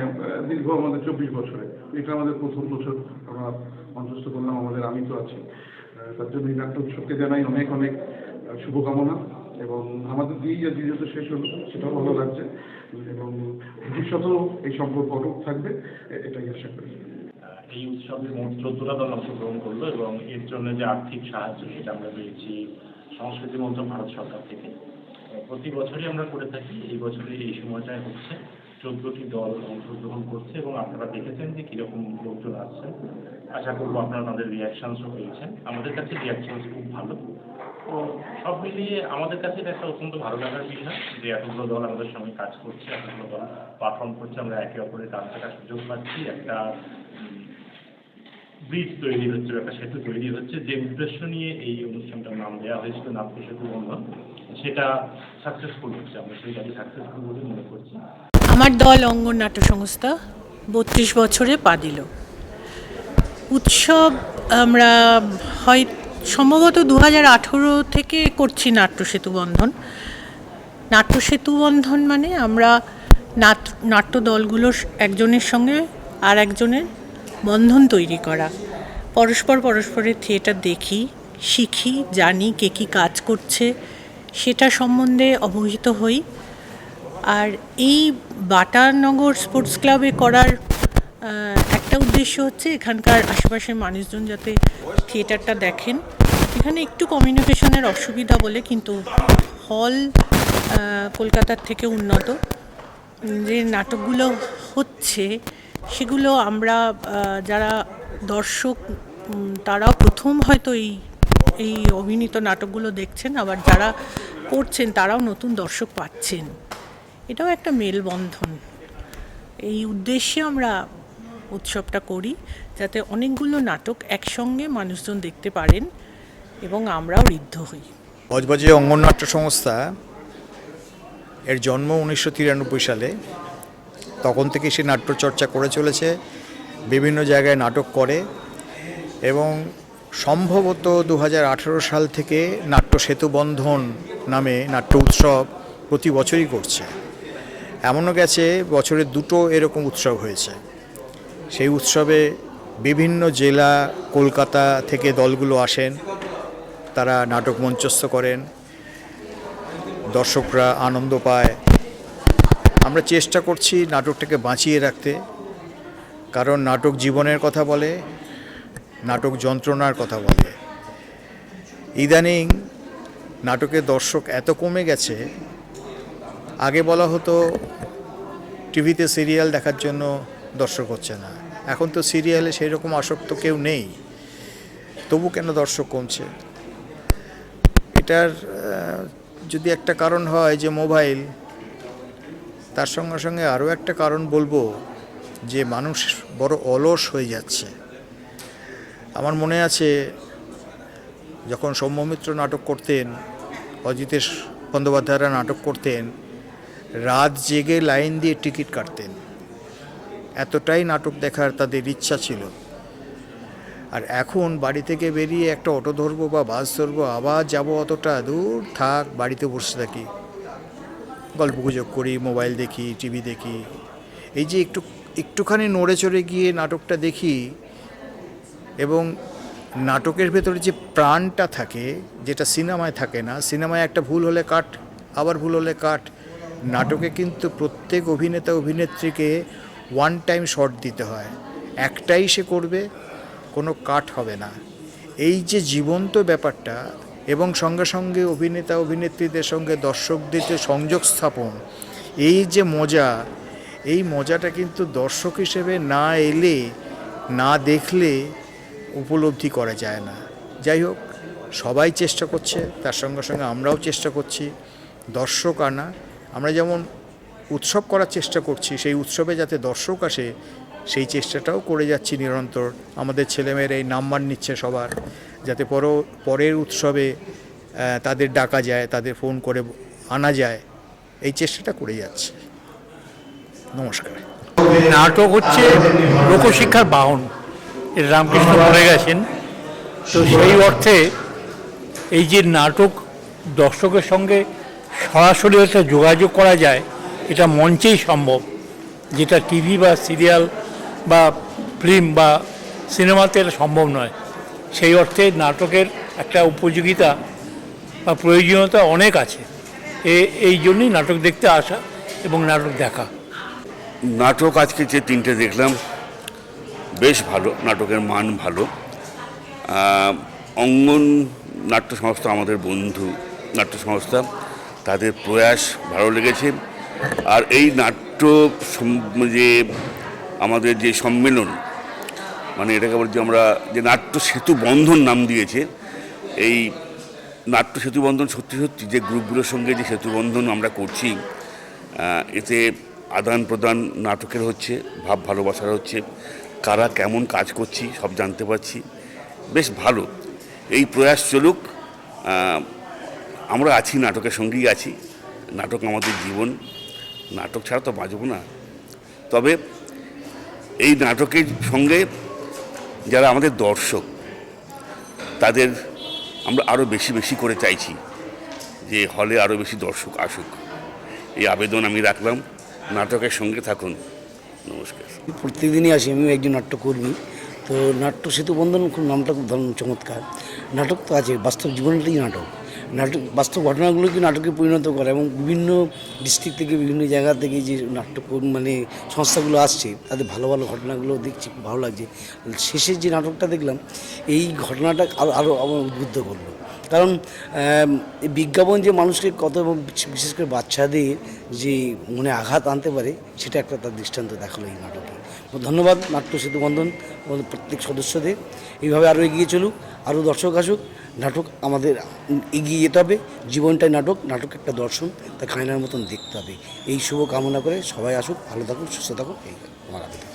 দীর্ঘ আমাদের 24 বছরে। এটা আমাদের প্রথম বছর আমরা মঞ্চস্থ করলাম, আমাদের আমি তো আছি। তার জন্য এই নাট্যোৎসবকে জানাই অনেক অনেক শুভকামনা, এবং আমাদের দিয়েই যে যেহেতু শেষ হলো সেটাও ভালো লাগছে, এবং ভবিষ্যতেও এই সম্পর্ক অটুট থাকবে, এটাই আশা করি। এই উৎসবে মোট 14টা দল অংশগ্রহণ করলো, এবং এর জন্য যে আর্থিক সাহায্য সেটা আমরা পেয়েছি সংস্কৃতি মন্ত্রক, ভারত সরকার থেকে। প্রতি বছরই আমরা করে থাকি, এই বছরে এই সময়টায় হচ্ছে 14টি দল অংশগ্রহণ করছে, এবং আপনারা দেখেছেন যে কীরকম লোকজন আসছেন। আশা করবো আপনারা তাদের রিয়াকশানসও পেয়েছেন। আমাদের কাছে রিয়াকশানস খুব ভালো। তো সব মিলিয়ে আমাদের কাছে এটা একটা অত্যন্ত ভালো লাগার বিষয় যে এতগুলো দল আমাদের সঙ্গে কাজ করছে, এতগুলো দল পারফর্ম করছে, আমরা একে অপরের কাজ থাকার সুযোগ পাচ্ছি, একটা ব্রিজ তৈরি হচ্ছে, একটা সেতু তৈরি হচ্ছে। যে উদ্দেশ্য নিয়ে এই অনুষ্ঠানটার নাম দেওয়া হয়েছিল নাট্য সেতু বন্ধন, সেটা সাকসেসফুল হচ্ছে। আমরা সেইটাকে সাকসেসফুল বলে মনে করছি। আমার দল অঙ্গন নাট্য সংস্থা 32 বছরে পা দিল। উৎসব আমরা হয় সম্ভবত 2018 থেকে করছি নাট্য সেতু বন্ধন। নাট্য সেতু বন্ধন মানে আমরা নাট্য দলগুলোর একজনের সঙ্গে আর একজনের বন্ধন তৈরি করা, পরস্পরের থিয়েটার দেখি, শিখি, জানি কে কী কাজ করছে, সেটা সম্বন্ধে অবহিত হই। আর এই বাটানগর স্পোর্টস ক্লাবে করার একটা উদ্দেশ্য হচ্ছে এখানকার আশেপাশের মানুষজন যাতে থিয়েটারটা দেখেন। এখানে একটু কমিউনিকেশনের অসুবিধা বলে, কিন্তু হল কলকাতার থেকে উন্নত। যে নাটকগুলো হচ্ছে সেগুলো আমরা যারা দর্শক তারাও প্রথম হয়তো এই অভিনীত নাটকগুলো দেখছেন, আবার যারা করছেন তারাও নতুন দর্শক পাচ্ছেন। এটাও একটা মেলবন্ধন। এই উদ্দেশ্যে আমরা উৎসবটা করি, যাতে অনেকগুলো নাটক একসঙ্গে মানুষজন দেখতে পারেন এবং আমরাও ঋদ্ধ হই। বজবজে অঙ্গন নাট্য সংস্থা এর জন্ম 1993 সালে। তখন থেকে সে নাট্যচর্চা করে চলেছে, বিভিন্ন জায়গায় নাটক করে এবং সম্ভবত 2018 সাল থেকে নাট্য সেতুবন্ধন নামে নাট্য উৎসব প্রতি বছরই করছে। এমনও গেছে বছরে 2টো এরকম উৎসব হয়েছে। সেই উৎসবে বিভিন্ন জেলা, কলকাতা থেকে দলগুলো আসেন, তারা নাটক মঞ্চস্থ করেন, দর্শকরা আনন্দ পায়। আমরা চেষ্টা করছি নাটকটাকে বাঁচিয়ে রাখতে, কারণ নাটক জীবনের কথা বলে, নাটক যন্ত্রণার কথা বলে। ইদানিং নাটকের দর্শক এত কমে গেছে, আগে বলা হতো টিভিতে সিরিয়াল দেখার জন্য দর্শক হচ্ছে না, এখন তো সিরিয়ালে সেই রকম আসক্ত কেউ নেই, তবু কেন দর্শক কমছে? এটার যদি একটা কারণ হয় যে মোবাইল, তার সঙ্গে সঙ্গে আরও একটা কারণ বলবো যে মানুষ বড় অলস হয়ে যাচ্ছে। আমার মনে আছে যখন সৌম্যমিত্র নাটক করতেন, অজিতেশ বন্দ্যোপাধ্যায়রা নাটক করতেন, রাত জেগে লাইন দিয়ে টিকিট কাটতেন, এতটাই নাটক দেখার তাদের ইচ্ছা ছিল। আর এখন বাড়ি থেকে বেরিয়ে একটা অটো ধরবো বা বাস ধরবো, আবার যাবো অতটা দূর, থাক বাড়িতে বসে থাকি, গল্পগুজব করি, মোবাইল দেখি, টিভি দেখি। এই যে একটুখানি নড়ে চড়ে গিয়ে নাটকটা দেখি, এবং নাটকের ভেতরে যে প্রাণটা থাকে যেটা সিনেমায় থাকে না, সিনেমায় একটা ভুল হলে কাট, আবার ভুল হলে কাট, নাটকে কিন্তু প্রত্যেক অভিনেতা অভিনেত্রীকে ওয়ান টাইম শট দিতে হয়, একটাই সে করবে, কোনো কাট হবে না। এই যে জীবন্ত ব্যাপারটা এবং সঙ্গে সঙ্গে অভিনেতা অভিনেত্রীদের সঙ্গে দর্শকদের যে সংযোগ স্থাপন, এই যে মজা, এই মজাটা কিন্তু দর্শক হিসেবে না এলে, না দেখলে উপলব্ধি করা যায় না। যাই হোক, সবাই চেষ্টা করছে, তার সঙ্গে সঙ্গে আমরাও চেষ্টা করছি দর্শক আনা। আমরা যেমন উৎসব করার চেষ্টা করছি, সেই উৎসবে যাতে দর্শক আসে সেই চেষ্টাটাও করে যাচ্ছি নিরন্তর। আমাদের ছেলেমেয়েরা এই নাম্বার নিচ্ছে সবার, যাতে পরের উৎসবে তাদের ডাকা যায়, তাদের ফোন করে আনা যায়, এই চেষ্টাটা করে যাচ্ছে। নমস্কার। নাটক হচ্ছে লোকশিক্ষার বাহন, এর রামকৃষ্ণ বলে গেছেন। তো সেই অর্থে এই যে নাটক দর্শকের সঙ্গে সরাসরি একটা যোগাযোগ করা যায়, এটা মঞ্চেই সম্ভব, যেটা টিভি বা সিরিয়াল বা ফিল্ম বা সিনেমাতে এটা সম্ভব নয়। সেই অর্থে নাটকের একটা উপযোগিতা বা প্রয়োজনীয়তা অনেক আছে। এই জন্যই নাটক দেখতে আসা এবং নাটক দেখা। নাটক আজকে যে 3টে দেখলাম বেশ ভালো, নাটকের মান ভালো। অঙ্গন নাট্য সংস্থা আমাদের বন্ধু নাট্য সংস্থা, তাদের প্রয়াস ভালো লেগেছে। আর এই নাট্য যে আমাদের যে সম্মেলন, মানে এটাকে বলছি আমরা যে নাট্য সেতু বন্ধন নাম দিয়েছে, এই নাট্য সেতু বন্ধন সত্যি সত্যি যে গ্রুপগুলোর সঙ্গে যে সেতু বন্ধন আমরা করছি, এতে আদান প্রদান নাটকের হচ্ছে, ভাব ভালোবাসার হচ্ছে, কারা কেমন কাজ করছি সব জানতে পারছি, বেশ ভালো। এই প্রয়াস চলুক, আমরা আছি, নাটকের সঙ্গেই আছি, নাটক আমাদের জীবন, নাটক ছাড়া তো বাঁচব না। তবে এই নাটকের সঙ্গে যারা আমাদের দর্শক, তাদের আমরা আরও বেশি বেশি করে চাইছি যে হলে আরও বেশি দর্শক আসুক, এই আবেদন আমি রাখলাম। নাটকের সঙ্গে থাকুন। নমস্কার। প্রত্যেকদিনই আসি, আমিও একজন নাট্যকর্মী। তো নাট্য সেতু বন্ধন খুব নামটা খুব চমৎকার। নাটক তো আছে, বাস্তব জীবনটাই নাটক। নাটক বাস্তব ঘটনাগুলোকে নাটকে পরিণত করে, এবং বিভিন্ন ডিস্ট্রিক্ট থেকে বিভিন্ন জায়গা থেকে যে নাট্য মানে সংস্থাগুলো আসছে, তাদের ভালো ভালো ঘটনাগুলো দেখছি, খুব ভালো লাগছে। শেষের যে নাটকটা দেখলাম, এই ঘটনাটা আরও আমার উদ্বুদ্ধ করলো। কারণ বিজ্ঞাপন যে মানুষকে কত, বিশেষ করে বাচ্চাদের যে মনে আঘাত আনতে পারে, সেটা একটা তার দৃষ্টান্ত দেখালো এই নাটকে। ধন্যবাদ নাট্য সেতু বন্ধন প্রত্যেক সদস্যদের। এইভাবে আরও এগিয়ে চলুক, আরও দর্শক আসুক। নাটক আমাদের এগিয়ে যেতে হবে, জীবনটাই নাটক, নাটক একটা দর্শন, তা খায়নার মতন দেখতে হবে। এই শুভ কামনা করে সবাই আসুক, ভালো থাকুন, সুস্থ থাকুন, এই আমার আবেদন।